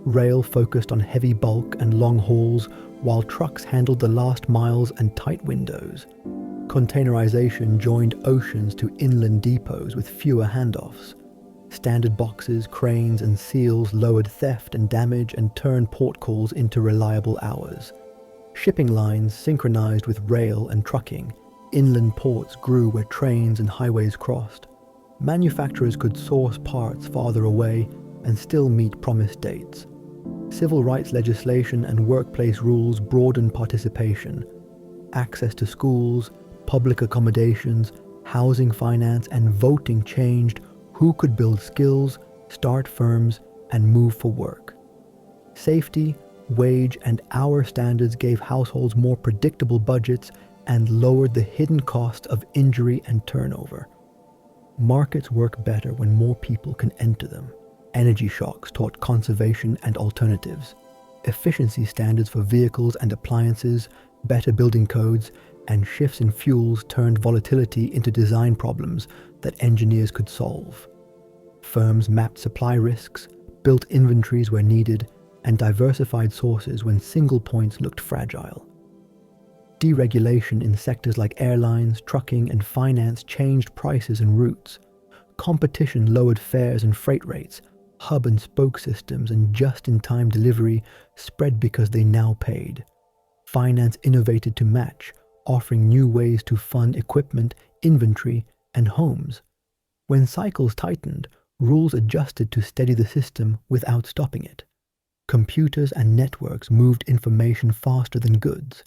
Rail focused on heavy bulk and long hauls, while trucks handled the last miles and tight windows. Containerization joined oceans to inland depots with fewer handoffs. Standard boxes, cranes, and seals lowered theft and damage and turned port calls into reliable hours. Shipping lines synchronized with rail and trucking. Inland ports grew where trains and highways crossed. Manufacturers could source parts farther away and still meet promised dates. Civil rights legislation and workplace rules broadened participation. Access to schools, public accommodations, housing finance, and voting changed who could build skills, start firms, and move for work. Safety, wage, and hour standards gave households more predictable budgets and lowered the hidden cost of injury and turnover. Markets work better when more people can enter them. Energy shocks taught conservation and alternatives. Efficiency standards for vehicles and appliances, better building codes, and shifts in fuels turned volatility into design problems that engineers could solve. Firms mapped supply risks, built inventories where needed, and diversified sources when single points looked fragile. Deregulation in sectors like airlines, trucking, and finance changed prices and routes. Competition lowered fares and freight rates. Hub and spoke systems and just-in-time delivery spread because they now paid. Finance innovated to match, offering new ways to fund equipment, inventory, and homes. When cycles tightened, rules adjusted to steady the system without stopping it. Computers and networks moved information faster than goods.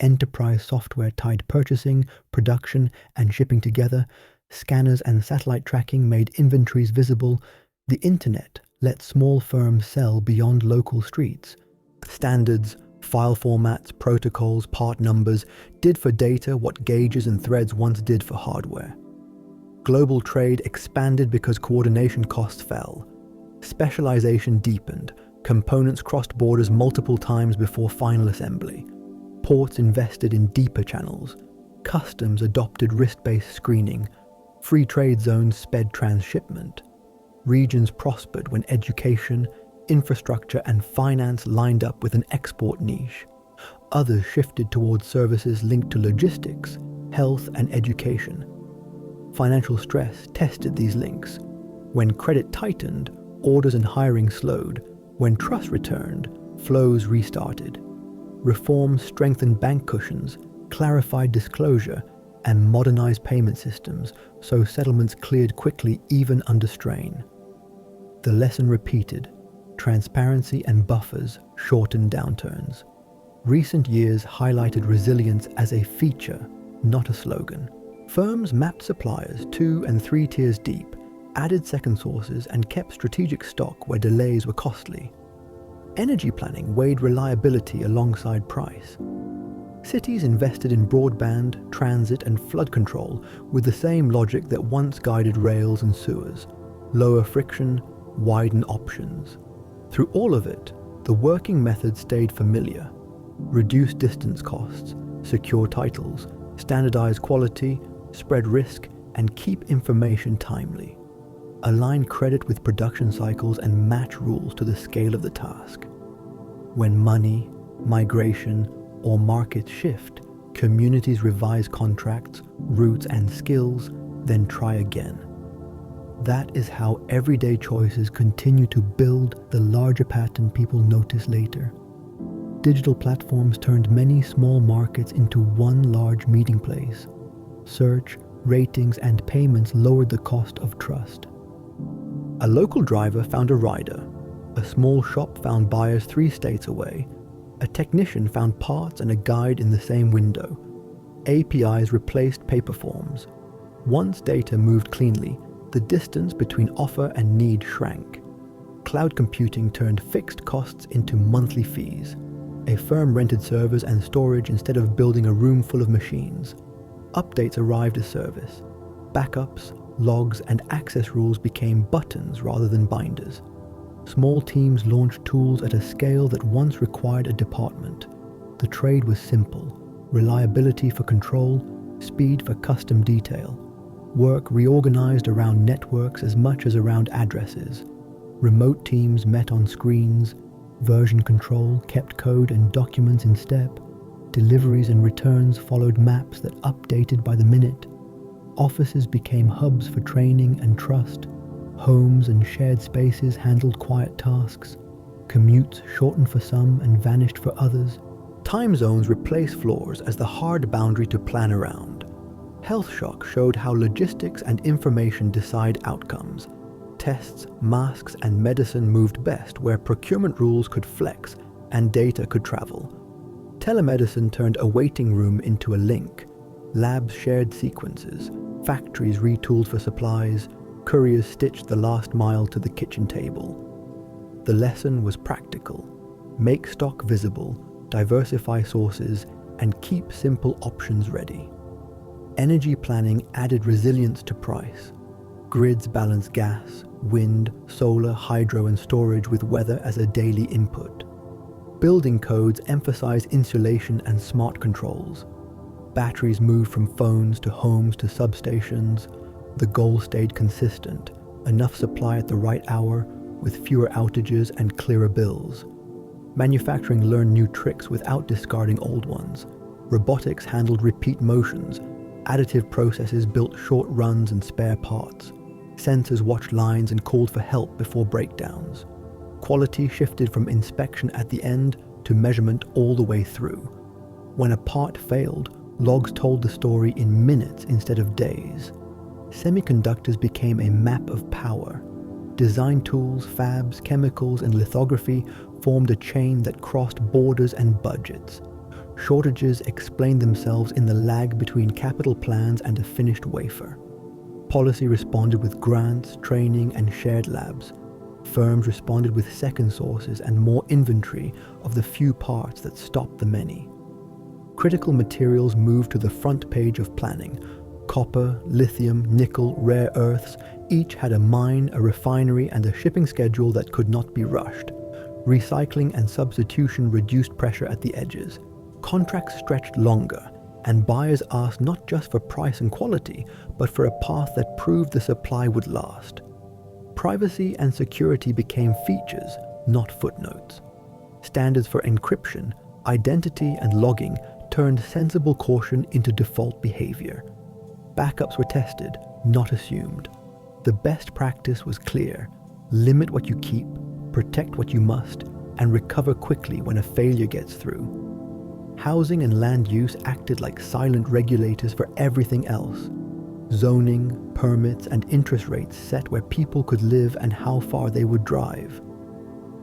Enterprise software tied purchasing, production, and shipping together. Scanners and satellite tracking made inventories visible. The internet let small firms sell beyond local streets. Standards, file formats, protocols, part numbers did for data what gauges and threads once did for hardware. Global trade expanded because coordination costs fell. Specialization deepened. Components crossed borders multiple times before final assembly. Ports invested in deeper channels. Customs adopted risk-based screening. Free trade zones sped transshipment. Regions prospered when education, infrastructure, and finance lined up with an export niche. Others shifted towards services linked to logistics, health, and education. Financial stress tested these links. When credit tightened, orders and hiring slowed. When trust returned, flows restarted. Reforms strengthened bank cushions, clarified disclosure, and modernized payment systems so settlements cleared quickly even under strain. The lesson repeated: transparency and buffers shortened downturns. Recent years highlighted resilience as a feature, not a slogan. Firms mapped suppliers 2 and 3 tiers deep, added second sources, and kept strategic stock where delays were costly. Energy planning weighed reliability alongside price. Cities invested in broadband, transit, and flood control with the same logic that once guided rails and sewers: lower friction, widen options. Through all of it, the working method stayed familiar: reduce distance costs, secure titles, standardize quality, spread risk, and keep information timely. Align credit with production cycles and match rules to the scale of the task. When money, migration, or markets shift, communities revise contracts, routes, and skills, then try again. That is how everyday choices continue to build the larger pattern people notice later. Digital platforms turned many small markets into one large meeting place. Search, ratings, and payments lowered the cost of trust. A local driver found a rider. A small shop found buyers 3 states away. A technician found parts and a guide in the same window. APIs replaced paper forms. Once data moved cleanly, the distance between offer and need shrank. Cloud computing turned fixed costs into monthly fees. A firm rented servers and storage instead of building a room full of machines. Updates arrived as service. Backups, logs, and access rules became buttons rather than binders. Small teams launched tools at a scale that once required a department. The trade was simple: reliability for control, speed for custom detail. Work reorganized around networks as much as around addresses. Remote teams met on screens. Version control kept code and documents in step. Deliveries and returns followed maps that updated by the minute. Offices became hubs for training and trust. Homes and shared spaces handled quiet tasks. Commutes shortened for some and vanished for others. Time zones replaced floors as the hard boundary to plan around. Health shock showed how logistics and information decide outcomes. Tests, masks, and medicine moved best where procurement rules could flex and data could travel. Telemedicine turned a waiting room into a link. Labs shared sequences. Factories retooled for supplies. Couriers stitched the last mile to the kitchen table. The lesson was practical: make stock visible, diversify sources, and keep simple options ready. Energy planning added resilience to price. Grids balanced gas, wind, solar, hydro, and storage with weather as a daily input. Building codes emphasized insulation and smart controls. Batteries moved from phones to homes to substations. The goal stayed consistent: enough supply at the right hour, with fewer outages and clearer bills. Manufacturing learned new tricks without discarding old ones. Robotics handled repeat motions. Additive processes built short runs and spare parts. Sensors watched lines and called for help before breakdowns. Quality shifted from inspection at the end to measurement all the way through. When a part failed, logs told the story in minutes instead of days. Semiconductors became a map of power. Design tools, fabs, chemicals, and lithography formed a chain that crossed borders and budgets. Shortages explained themselves in the lag between capital plans and a finished wafer. Policy responded with grants, training, and shared labs. Firms responded with second sources and more inventory of the few parts that stopped the many. Critical materials moved to the front page of planning. Copper, lithium, nickel, rare earths, each had a mine, a refinery, and a shipping schedule that could not be rushed. Recycling and substitution reduced pressure at the edges. Contracts stretched longer, and buyers asked not just for price and quality, but for a path that proved the supply would last. Privacy and security became features, not footnotes. Standards for encryption, identity, and logging turned sensible caution into default behavior. Backups were tested, not assumed. The best practice was clear: limit what you keep, protect what you must, and recover quickly when a failure gets through. Housing and land use acted like silent regulators for everything else. Zoning, permits, and interest rates set where people could live and how far they would drive.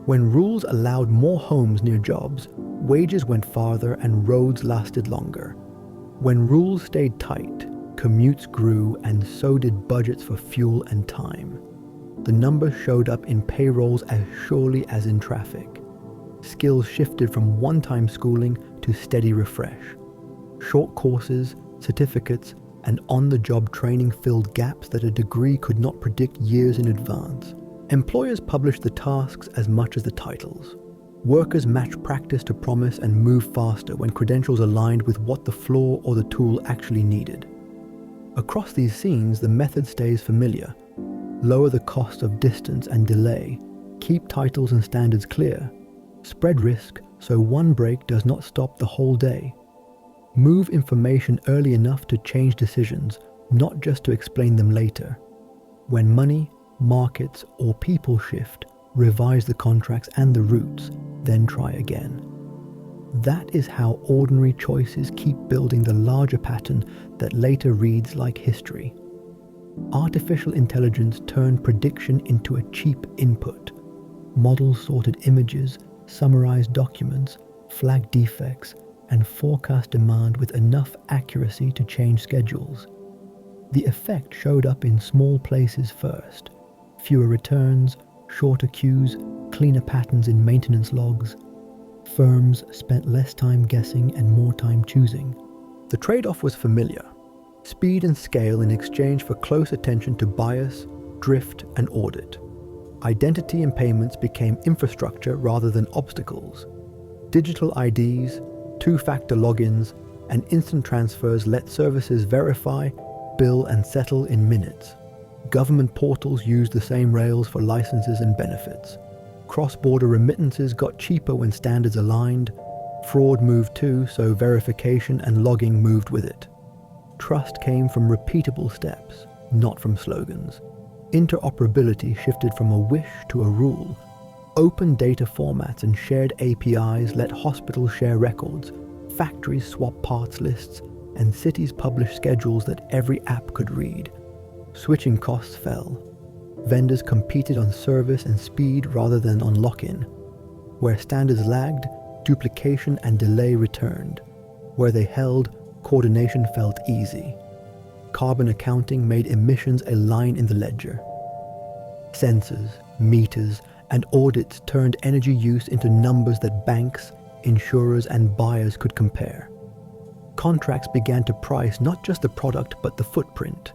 When rules allowed more homes near jobs, wages went farther and roads lasted longer. When rules stayed tight, commutes grew and so did budgets for fuel and time. The numbers showed up in payrolls as surely as in traffic. Skills shifted from one-time schooling to steady refresh. Short courses, certificates, and on-the-job training filled gaps that a degree could not predict years in advance. Employers published the tasks as much as the titles. Workers matched practice to promise and moved faster when credentials aligned with what the floor or the tool actually needed. Across these scenes, the method stays familiar. Lower the cost of distance and delay. Keep titles and standards clear. Spread risk so one break does not stop the whole day. Move information early enough to change decisions, not just to explain them later. When money, markets, or people shift, revise the contracts and the routes, then try again. That is how ordinary choices keep building the larger pattern that later reads like history. Artificial intelligence turned prediction into a cheap input. Models sorted images, summarized documents, flagged defects, and forecast demand with enough accuracy to change schedules. The effect showed up in small places first. Fewer returns, shorter queues, cleaner patterns in maintenance logs. Firms spent less time guessing and more time choosing. The trade-off was familiar. Speed and scale in exchange for close attention to bias, drift, and audit. Identity and payments became infrastructure rather than obstacles. Digital IDs, two-factor logins, and instant transfers let services verify, bill, and settle in minutes. Government portals used the same rails for licenses and benefits. Cross-border remittances got cheaper when standards aligned. Fraud moved too, so verification and logging moved with it. Trust came from repeatable steps, not from slogans. Interoperability shifted from a wish to a rule. Open data formats and shared APIs let hospitals share records, factories swap parts lists, and cities publish schedules that every app could read. Switching costs fell. Vendors competed on service and speed rather than on lock-in. Where standards lagged, duplication and delay returned. Where they held, coordination felt easy. Carbon accounting made emissions a line in the ledger. Sensors, meters, and audits turned energy use into numbers that banks, insurers, and buyers could compare. Contracts began to price not just the product but the footprint.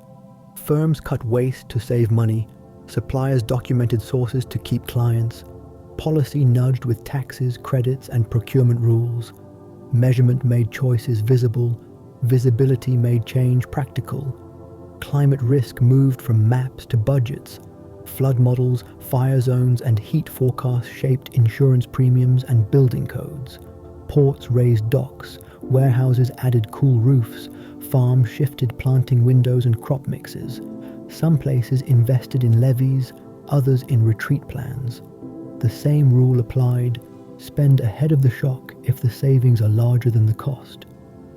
Firms cut waste to save money. Suppliers documented sources to keep clients. Policy nudged with taxes, credits, and procurement rules. Measurement made choices visible. Visibility made change practical. Climate risk moved from maps to budgets. Flood models, fire zones, and heat forecasts shaped insurance premiums and building codes. Ports raised docks. Warehouses added cool roofs. Farms shifted planting windows and crop mixes. Some places invested in levees, others in retreat plans. The same rule applied: spend ahead of the shock if the savings are larger than the cost.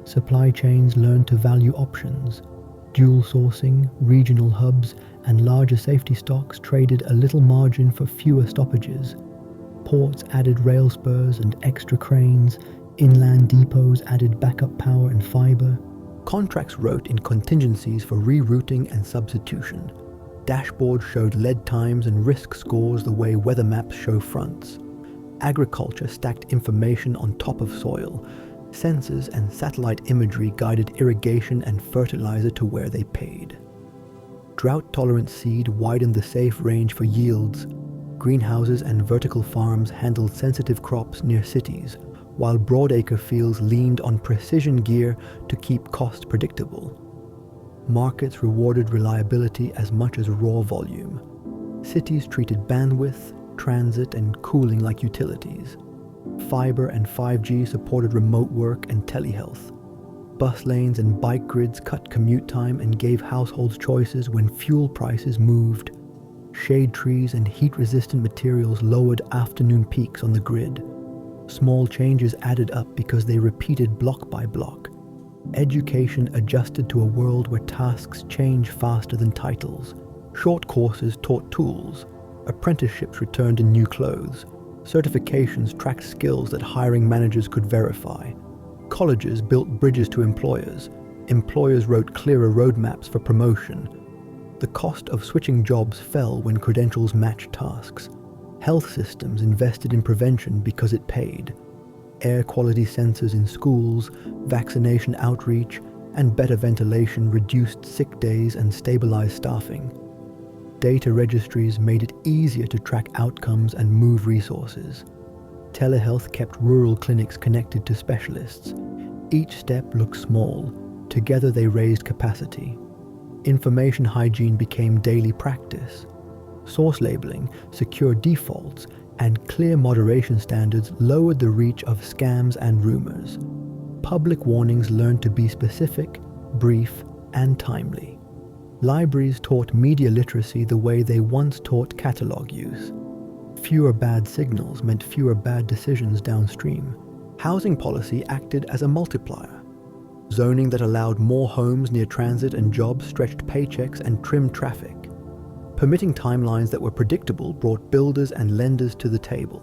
Supply chains learned to value options. Dual sourcing, regional hubs, and larger safety stocks traded a little margin for fewer stoppages. Ports added rail spurs and extra cranes. Inland depots added backup power and fiber. Contracts wrote in contingencies for rerouting and substitution. Dashboards showed lead times and risk scores the way weather maps show fronts. Agriculture stacked information on top of soil. Sensors and satellite imagery guided irrigation and fertilizer to where they paid. Drought-tolerant seed widened the safe range for yields. Greenhouses and vertical farms handled sensitive crops near cities, while broadacre fields leaned on precision gear to keep costs predictable. Markets rewarded reliability as much as raw volume. Cities treated bandwidth, transit, and cooling like utilities. Fiber and 5G supported remote work and telehealth. Bus lanes and bike grids cut commute time and gave households choices when fuel prices moved. Shade trees and heat-resistant materials lowered afternoon peaks on the grid. Small changes added up because they repeated block by block. Education adjusted to a world where tasks change faster than titles. Short courses taught tools. Apprenticeships returned in new clothes. Certifications tracked skills that hiring managers could verify. Colleges built bridges to employers. Employers wrote clearer roadmaps for promotion. The cost of switching jobs fell when credentials matched tasks. Health systems invested in prevention because it paid. Air quality sensors in schools, vaccination outreach, and better ventilation reduced sick days and stabilized staffing. Data registries made it easier to track outcomes and move resources. Telehealth kept rural clinics connected to specialists. Each step looked small. Together they raised capacity. Information hygiene became daily practice. Source labeling, secure defaults, and clear moderation standards lowered the reach of scams and rumors. Public warnings learned to be specific, brief, and timely. Libraries taught media literacy the way they once taught catalog use. Fewer bad signals meant fewer bad decisions downstream. Housing policy acted as a multiplier. Zoning that allowed more homes near transit and jobs stretched paychecks and trimmed traffic. Permitting timelines that were predictable brought builders and lenders to the table.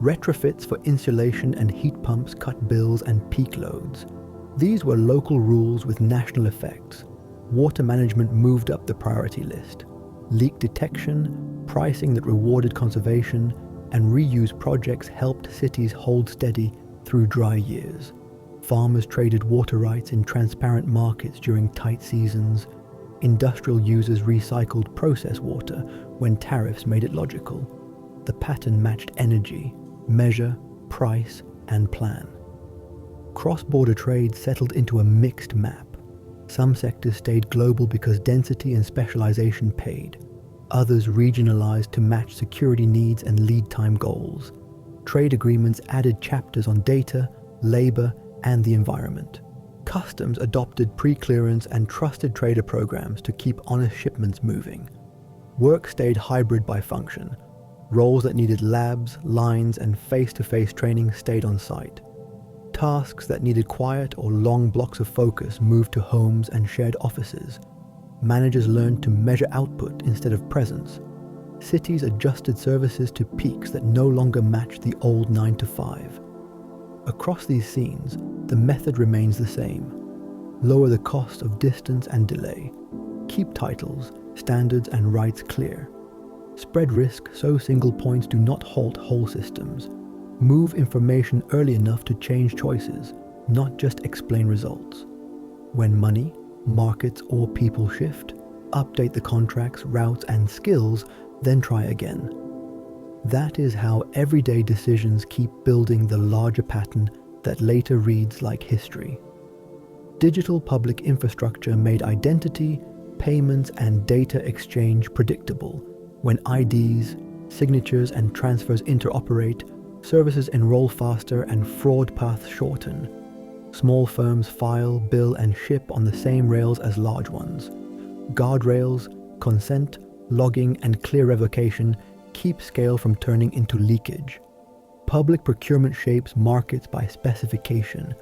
Retrofits for insulation and heat pumps cut bills and peak loads. These were local rules with national effects. Water management moved up the priority list. Leak detection, pricing that rewarded conservation, and reuse projects helped cities hold steady through dry years. Farmers traded water rights in transparent markets during tight seasons. Industrial users recycled process water when tariffs made it logical. The pattern matched energy, measure, price, and plan. Cross-border trade settled into a mixed map. Some sectors stayed global because density and specialization paid. Others regionalized to match security needs and lead time goals. Trade agreements added chapters on data, labor, and the environment. Customs adopted pre-clearance and trusted trader programs to keep honest shipments moving. Work stayed hybrid by function. Roles that needed labs, lines, and face-to-face training stayed on site. Tasks that needed quiet or long blocks of focus moved to homes and shared offices. Managers learned to measure output instead of presence. Cities adjusted services to peaks that no longer matched the old 9 to 5. Across these scenes, the method remains the same. Lower the cost of distance and delay. Keep titles, standards, and rights clear. Spread risk so single points do not halt whole systems. Move information early enough to change choices, not just explain results. When money, markets, or people shift, update the contracts, routes, and skills, then try again. That is how everyday decisions keep building the larger pattern that later reads like history. Digital public infrastructure made identity, payments, and data exchange predictable. When IDs, signatures, and transfers interoperate, services enroll faster and fraud paths shorten. Small firms file, bill, and ship on the same rails as large ones. Guardrails, consent, logging, and clear revocation keep scale from turning into leakage. Public procurement shapes markets by specification.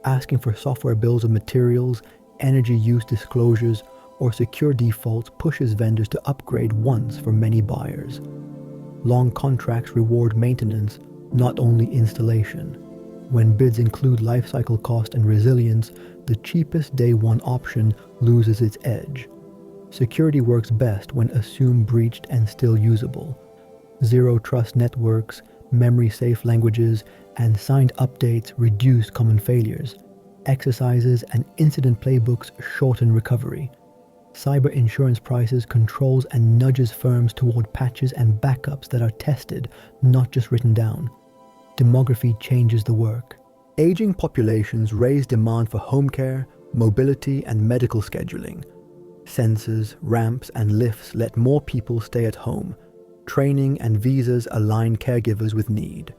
Asking for software bills of materials, energy use disclosures, or secure defaults pushes vendors to upgrade once for many buyers. Long contracts reward maintenance, not only installation. When bids include lifecycle cost and resilience, the cheapest day one option loses its edge. Security works best when assumed breached and still usable. Zero trust networks, memory-safe languages, and signed updates reduce common failures. Exercises and incident playbooks shorten recovery. Cyber insurance prices controls and nudges firms toward patches and backups that are tested, not just written down. Demography changes the work. Aging populations raise demand for home care, mobility, and medical scheduling. Sensors, ramps, and lifts let more people stay at home. Training and visas align caregivers with need.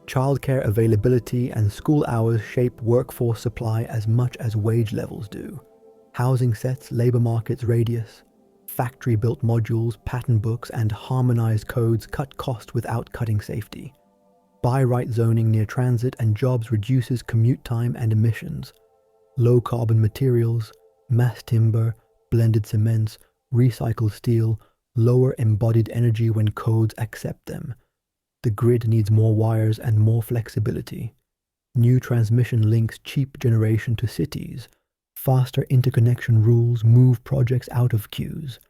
Childcare availability and school hours shape workforce supply as much as wage levels do. Housing sets labor markets radius. Factory-built modules, pattern books, and harmonized codes cut costs without cutting safety. By-right zoning near transit and jobs reduces commute time and emissions. Low-carbon materials, mass timber, blended cements, recycled steel, lower embodied energy when codes accept them. The grid needs more wires and more flexibility. New transmission links cheap generation to cities. Faster interconnection rules move projects out of queues.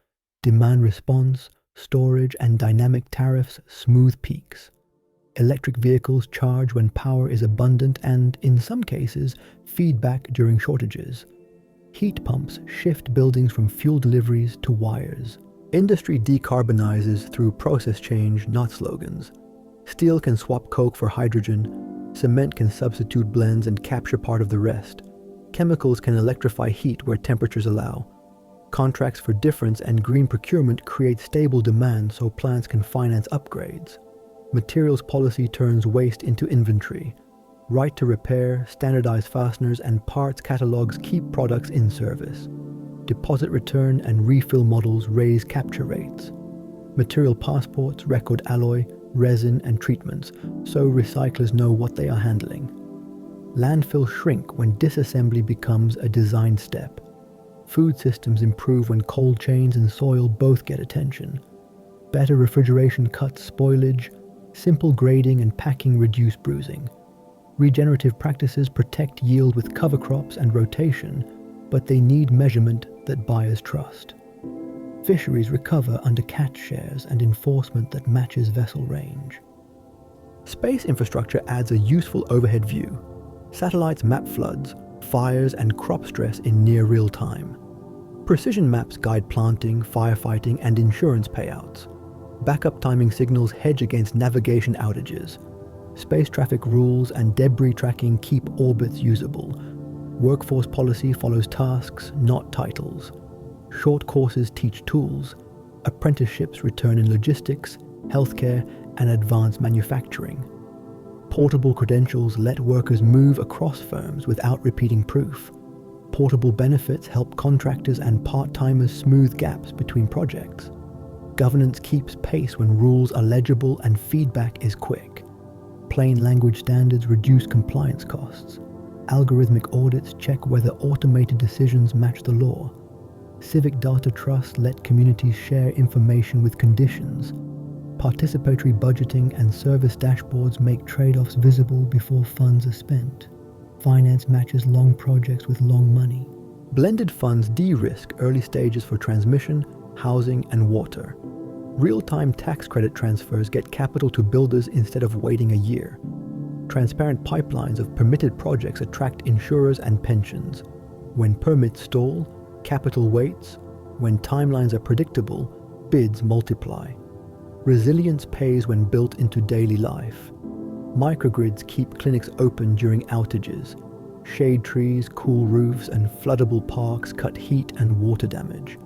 Demand response, storage, and dynamic tariffs smooth peaks. Electric vehicles charge when power is abundant and, in some cases, feedback during shortages. Heat pumps shift buildings from fuel deliveries to wires. Industry decarbonizes through process change, not slogans. Steel can swap coke for hydrogen. Cement can substitute blends and capture part of the rest. Chemicals can electrify heat where temperatures allow. Contracts for difference and green procurement create stable demand so plants can finance upgrades. Materials policy turns waste into inventory. Right to repair, standardized fasteners, and parts catalogs keep products in service. Deposit return and refill models raise capture rates. Material passports record alloy, resin, and treatments, so recyclers know what they are handling. Landfills shrink when disassembly becomes a design step. Food systems improve when cold chains and soil both get attention. Better refrigeration cuts spoilage. Simple grading and packing reduce bruising. Regenerative practices protect yield with cover crops and rotation, but they need measurement that buyers trust. Fisheries recover under catch shares and enforcement that matches vessel range. Space infrastructure adds a useful overhead view. Satellites map floods, fires, and crop stress in near real time. Precision maps guide planting, firefighting, and insurance payouts. Backup timing signals hedge against navigation outages. Space traffic rules and debris tracking keep orbits usable. Workforce policy follows tasks, not titles. Short courses teach tools. Apprenticeships return in logistics, healthcare, and advanced manufacturing. Portable credentials let workers move across firms without repeating proof. Portable benefits help contractors and part-timers smooth gaps between projects. Governance keeps pace when rules are legible and feedback is quick. Plain language standards reduce compliance costs. Algorithmic audits check whether automated decisions match the law. Civic data trusts let communities share information with conditions. Participatory budgeting and service dashboards make trade-offs visible before funds are spent. Finance matches long projects with long money. Blended funds de-risk early stages for transmission, housing, and water. Real-time tax credit transfers get capital to builders instead of waiting a year. Transparent pipelines of permitted projects attract insurers and pensions. When permits stall, capital waits. When timelines are predictable, bids multiply. Resilience pays when built into daily life. Microgrids keep clinics open during outages. Shade trees, cool roofs, and floodable parks cut heat and water damage.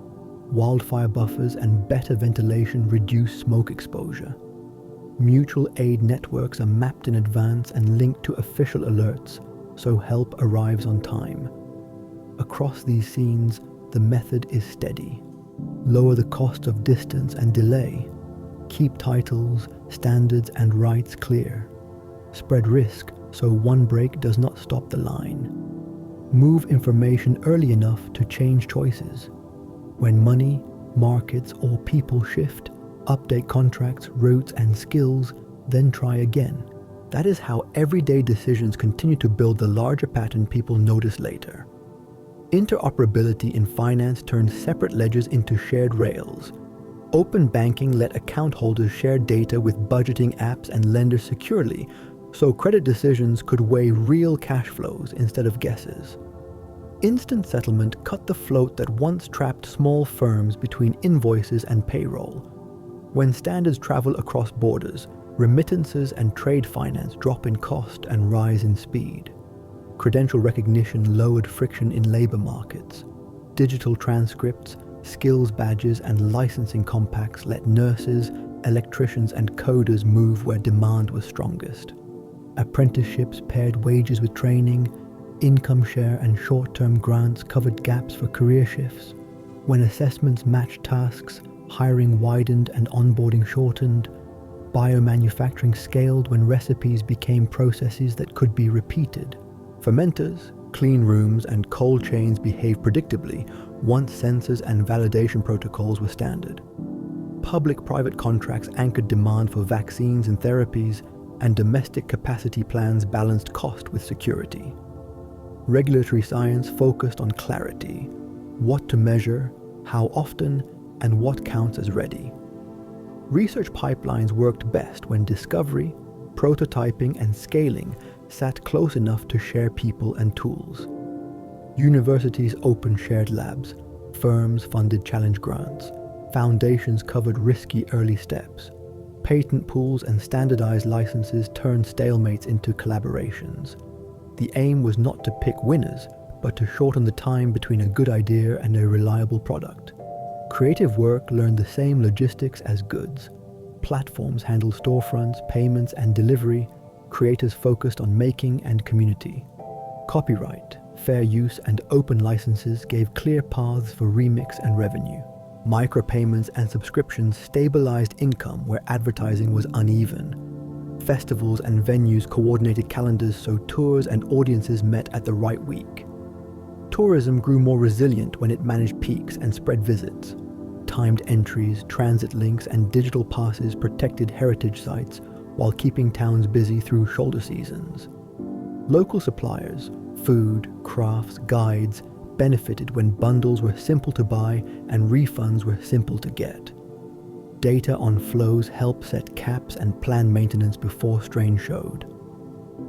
Wildfire buffers and better ventilation reduce smoke exposure. Mutual aid networks are mapped in advance and linked to official alerts, so help arrives on time. Across these scenes, the method is steady. Lower the cost of distance and delay. Keep titles, standards, and rights clear. Spread risk so one break does not stop the line. Move information early enough to change choices. When money, markets, or people shift, update contracts, routes, and skills, then try again. That is how everyday decisions continue to build the larger pattern people notice later. Interoperability in finance turns separate ledgers into shared rails. Open banking let account holders share data with budgeting apps and lenders securely, so credit decisions could weigh real cash flows instead of guesses. Instant settlement cut the float that once trapped small firms between invoices and payroll. When standards travel across borders, remittances and trade finance drop in cost and rise in speed. Credential recognition lowered friction in labor markets. Digital transcripts, skills badges, and licensing compacts let nurses, electricians, and coders move where demand was strongest. Apprenticeships paired wages with training. Income share and short-term grants covered gaps for career shifts. When assessments matched tasks, hiring widened and onboarding shortened. Biomanufacturing scaled when recipes became processes that could be repeated. Fermenters, clean rooms, and cold chains behaved predictably once sensors and validation protocols were standard. Public-private contracts anchored demand for vaccines and therapies, and domestic capacity plans balanced cost with security. Regulatory science focused on clarity, what to measure, how often, and what counts as ready. Research pipelines worked best when discovery, prototyping, and scaling sat close enough to share people and tools. Universities opened shared labs, firms funded challenge grants, foundations covered risky early steps, patent pools and standardized licenses turned stalemates into collaborations. The aim was not to pick winners, but to shorten the time between a good idea and a reliable product. Creative work learned the same logistics as goods. Platforms handled storefronts, payments, and delivery. Creators focused on making and community. Copyright, fair use, and open licenses gave clear paths for remix and revenue. Micropayments and subscriptions stabilized income where advertising was uneven. Festivals and venues coordinated calendars so tours and audiences met at the right week. Tourism grew more resilient when it managed peaks and spread visits. Timed entries, transit links, and digital passes protected heritage sites while keeping towns busy through shoulder seasons. Local suppliers, food, crafts, guides, benefited when bundles were simple to buy and refunds were simple to get. Data on flows helped set caps and plan maintenance before strain showed.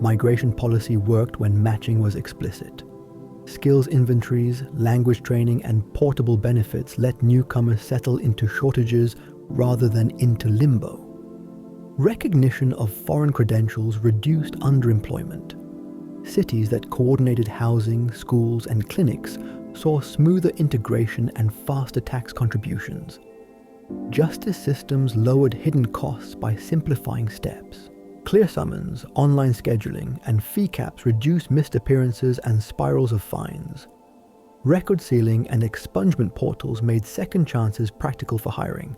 Migration policy worked when matching was explicit. Skills inventories, language training, and portable benefits let newcomers settle into shortages rather than into limbo. Recognition of foreign credentials reduced underemployment. Cities that coordinated housing, schools, and clinics saw smoother integration and faster tax contributions. Justice systems lowered hidden costs by simplifying steps. Clear summons, online scheduling, and fee caps reduced missed appearances and spirals of fines. Record sealing and expungement portals made second chances practical for hiring.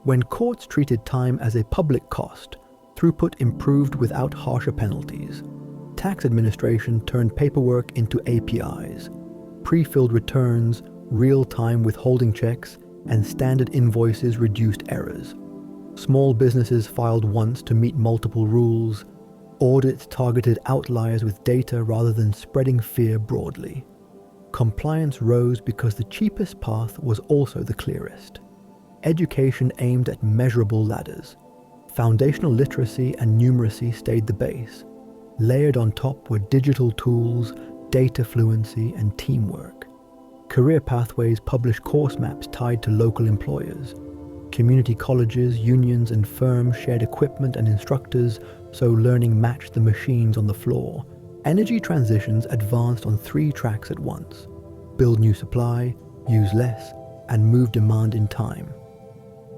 When courts treated time as a public cost, throughput improved without harsher penalties. Tax administration turned paperwork into APIs. Pre-filled returns, real-time withholding checks, and standard invoices reduced errors. Small businesses filed once to meet multiple rules. Audits targeted outliers with data rather than spreading fear broadly. Compliance rose because the cheapest path was also the clearest. Education aimed at measurable ladders. Foundational literacy and numeracy stayed the base. Layered on top were digital tools, data fluency, and teamwork. Career pathways published course maps tied to local employers. Community colleges, unions, and firms shared equipment and instructors, so learning matched the machines on the floor. Energy transitions advanced on 3 tracks at once: build new supply, use less, and move demand in time.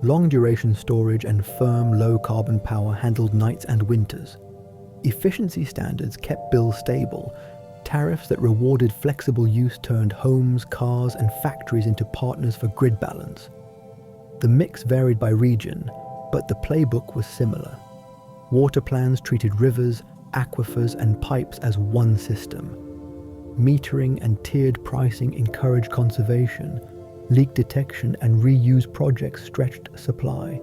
Long-duration storage and firm, low-carbon power handled nights and winters. Efficiency standards kept bills stable. Tariffs that rewarded flexible use turned homes, cars, and factories into partners for grid balance. The mix varied by region, but the playbook was similar. Water plans treated rivers, aquifers, and pipes as one system. Metering and tiered pricing encouraged conservation. Leak detection and reuse projects stretched supply.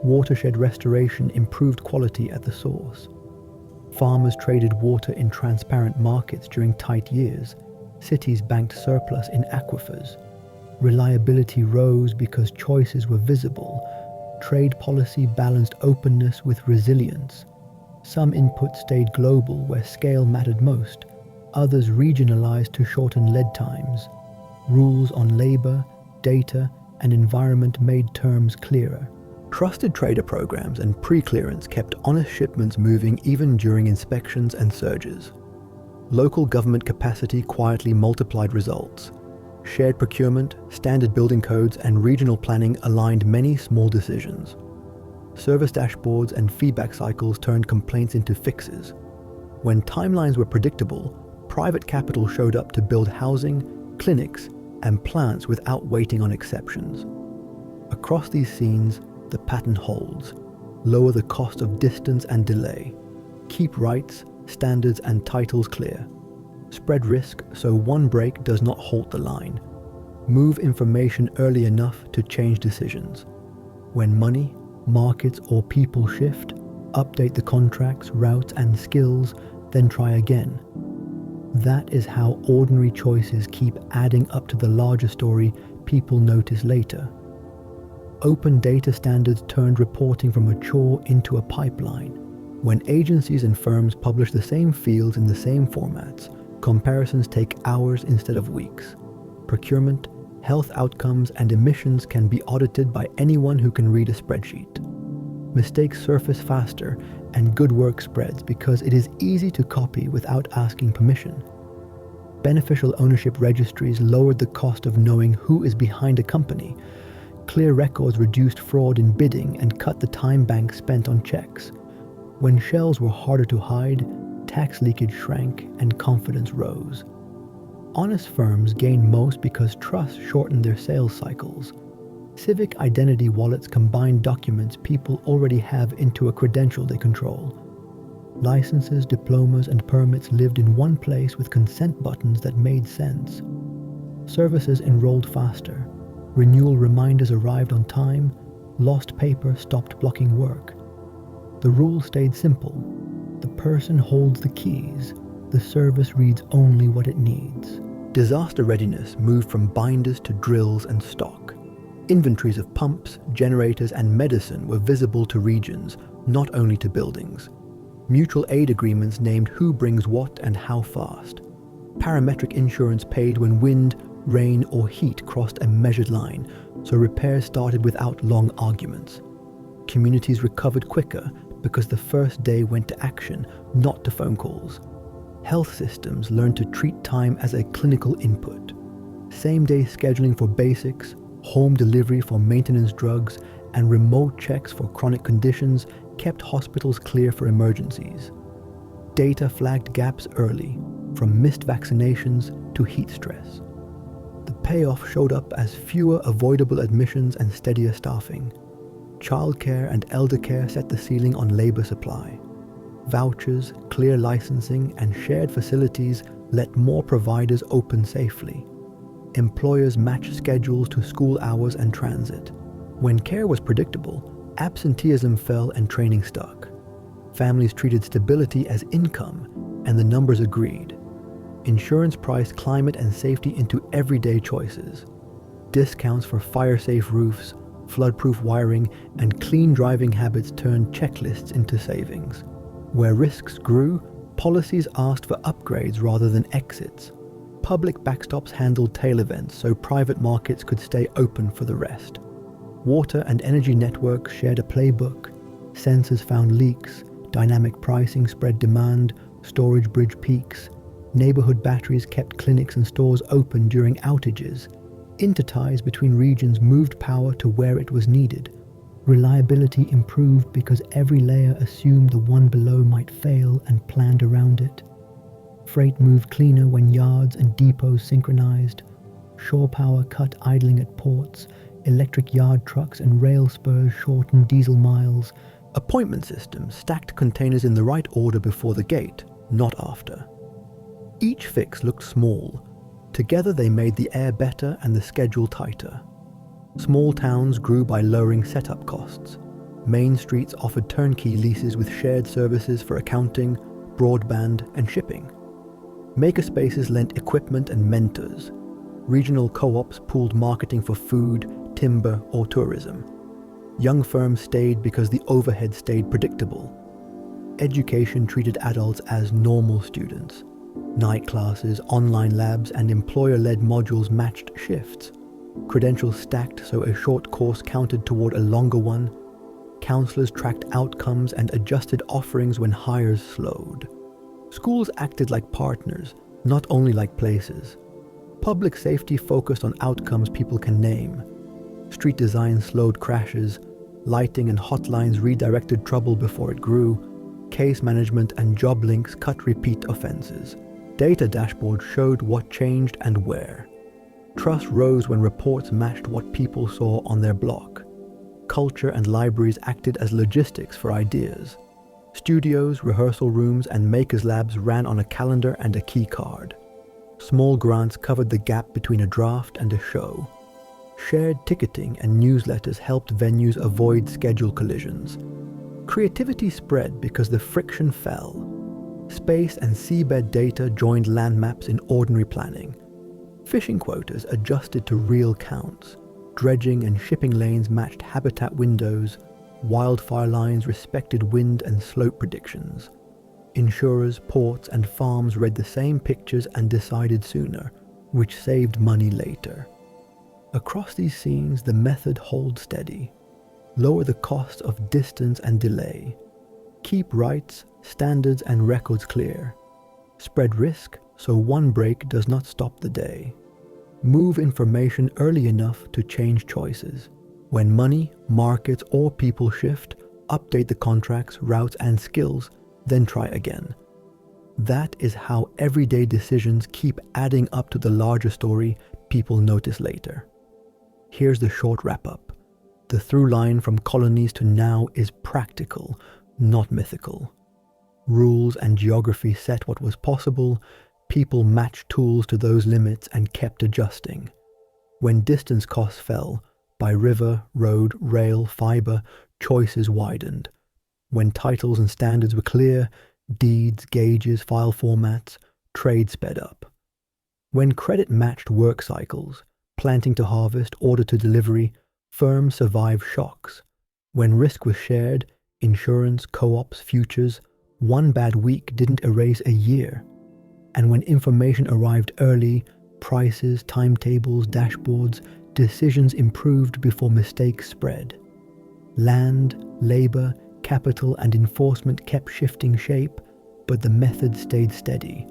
Watershed restoration improved quality at the source. Farmers traded water in transparent markets during tight years. Cities banked surplus in aquifers. Reliability rose because choices were visible. Trade policy balanced openness with resilience. Some inputs stayed global where scale mattered most. Others regionalized to shorten lead times. Rules on labor, data, and environment made terms clearer. Trusted trader programs and pre-clearance kept honest shipments moving even during inspections and surges. Local government capacity quietly multiplied results. Shared procurement, standard building codes, and regional planning aligned many small decisions. Service dashboards and feedback cycles turned complaints into fixes. When timelines were predictable, private capital showed up to build housing, clinics, and plants without waiting on exceptions. Across these scenes, the pattern holds. Lower the cost of distance and delay. Keep rights, standards, and titles clear. Spread risk so one break does not halt the line. Move information early enough to change decisions. When money, markets, or people shift, update the contracts, routes, and skills, then try again. That is how ordinary choices keep adding up to the larger story people notice later. Open data standards turned reporting from a chore into a pipeline. When agencies and firms publish the same fields in the same formats, comparisons take hours instead of weeks. Procurement, health outcomes, and emissions can be audited by anyone who can read a spreadsheet. Mistakes surface faster, and good work spreads because it is easy to copy without asking permission. Beneficial ownership registries lowered the cost of knowing who is behind a company. Clear records reduced fraud in bidding and cut the time banks spent on checks. When shells were harder to hide, tax leakage shrank and confidence rose. Honest firms gained most because trust shortened their sales cycles. Civic identity wallets combined documents people already have into a credential they control. Licenses, diplomas, and permits lived in one place with consent buttons that made sense. Services enrolled faster. Renewal reminders arrived on time. Lost paper stopped blocking work. The rule stayed simple. The person holds the keys. The service reads only what it needs. Disaster readiness moved from binders to drills and stock. Inventories of pumps, generators, and medicine were visible to regions, not only to buildings. Mutual aid agreements named who brings what and how fast. Parametric insurance paid when wind, rain, or heat crossed a measured line, so repairs started without long arguments. Communities recovered quicker because the first day went to action, not to phone calls. Health systems learned to treat time as a clinical input. Same-day scheduling for basics, home delivery for maintenance drugs, and remote checks for chronic conditions kept hospitals clear for emergencies. Data flagged gaps early, from missed vaccinations to heat stress. The payoff showed up as fewer avoidable admissions and steadier staffing. Childcare and elder care set the ceiling on labor supply. Vouchers, clear licensing, and shared facilities let more providers open safely. Employers matched schedules to school hours and transit. When care was predictable, absenteeism fell and training stuck. Families treated stability as income, and the numbers agreed. Insurance priced climate and safety into everyday choices. Discounts for fire-safe roofs, flood-proof wiring, and clean driving habits turned checklists into savings. Where risks grew, policies asked for upgrades rather than exits. Public backstops handled tail events so private markets could stay open for the rest. Water and energy networks shared a playbook. Sensors found leaks. Dynamic pricing spread demand. Storage bridged peaks. Neighborhood batteries kept clinics and stores open during outages. Interties between regions moved power to where it was needed. Reliability improved because every layer assumed the one below might fail and planned around it. Freight moved cleaner when yards and depots synchronized. Shore power cut idling at ports. Electric yard trucks and rail spurs shortened diesel miles. Appointment systems stacked containers in the right order before the gate, not after. Each fix looked small. Together they made the air better and the schedule tighter. Small towns grew by lowering setup costs. Main streets offered turnkey leases with shared services for accounting, broadband, and shipping. Makerspaces lent equipment and mentors. Regional co-ops pooled marketing for food, timber, or tourism. Young firms stayed because the overhead stayed predictable. Education treated adults as normal students. Night classes, online labs, and employer-led modules matched shifts. Credentials stacked so a short course counted toward a longer one. Counselors tracked outcomes and adjusted offerings when hires slowed. Schools acted like partners, not only like places. Public safety focused on outcomes people can name. Street design slowed crashes. Lighting and hotlines redirected trouble before it grew. Case management and job links cut repeat offenses. Data dashboards showed what changed and where. Trust rose when reports matched what people saw on their block. Culture and libraries acted as logistics for ideas. Studios, rehearsal rooms, and makers' labs ran on a calendar and a key card. Small grants covered the gap between a draft and a show. Shared ticketing and newsletters helped venues avoid schedule collisions. Creativity spread because the friction fell. Space and seabed data joined land maps in ordinary planning. Fishing quotas adjusted to real counts. Dredging and shipping lanes matched habitat windows. Wildfire lines respected wind and slope predictions. Insurers, ports, and farms read the same pictures and decided sooner, which saved money later. Across these scenes, the method holds steady. Lower the cost of distance and delay. Keep rights, standards, and records clear. Spread risk so one break does not stop the day. Move information early enough to change choices. When money, markets, or people shift, update the contracts, routes, and skills, then try again. That is how everyday decisions keep adding up to the larger story people notice later. Here's the short wrap-up. The through line from colonies to now is practical, not mythical. Rules and geography set what was possible. People matched tools to those limits and kept adjusting. When distance costs fell, by river, road, rail, fiber, choices widened. When titles and standards were clear, deeds, gauges, file formats, trade sped up. When credit matched work cycles, planting to harvest, order to delivery, firms survived shocks. When risk was shared, insurance, co-ops, futures, one bad week didn't erase a year. And when information arrived early, prices, timetables, dashboards, decisions improved before mistakes spread. Land, labor, capital, and enforcement kept shifting shape, but the method stayed steady.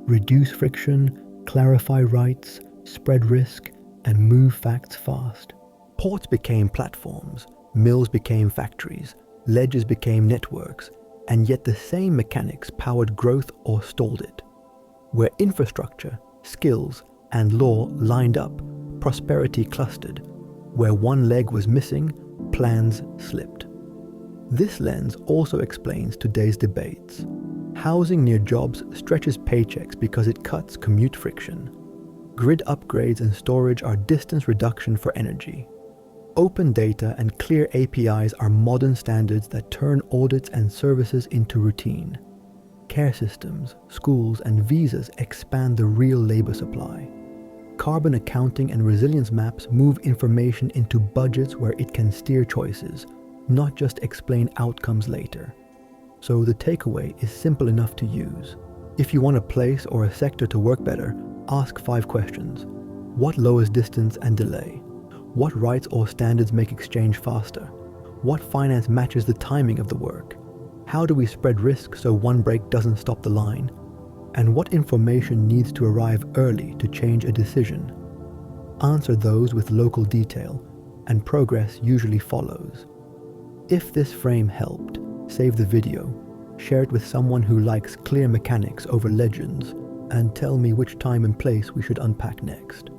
Reduce friction, clarify rights, spread risk, and move facts fast. Ports became platforms, mills became factories, ledgers became networks, and yet the same mechanics powered growth or stalled it. Where infrastructure, skills, and law lined up, prosperity clustered. Where one leg was missing, plans slipped. This lens also explains today's debates. Housing near jobs stretches paychecks because it cuts commute friction. Grid upgrades and storage are distance reduction for energy. Open data and clear APIs are modern standards that turn audits and services into routine. Care systems, schools, and visas expand the real labor supply. Carbon accounting and resilience maps move information into budgets where it can steer choices, not just explain outcomes later. So the takeaway is simple enough to use. If you want a place or a sector to work better, ask 5 questions. What lowers distance and delay? What rights or standards make exchange faster? What finance matches the timing of the work? How do we spread risk so one break doesn't stop the line? And what information needs to arrive early to change a decision? Answer those with local detail, and progress usually follows. If this frame helped, save the video, share it with someone who likes clear mechanics over legends, and tell me which time and place we should unpack next.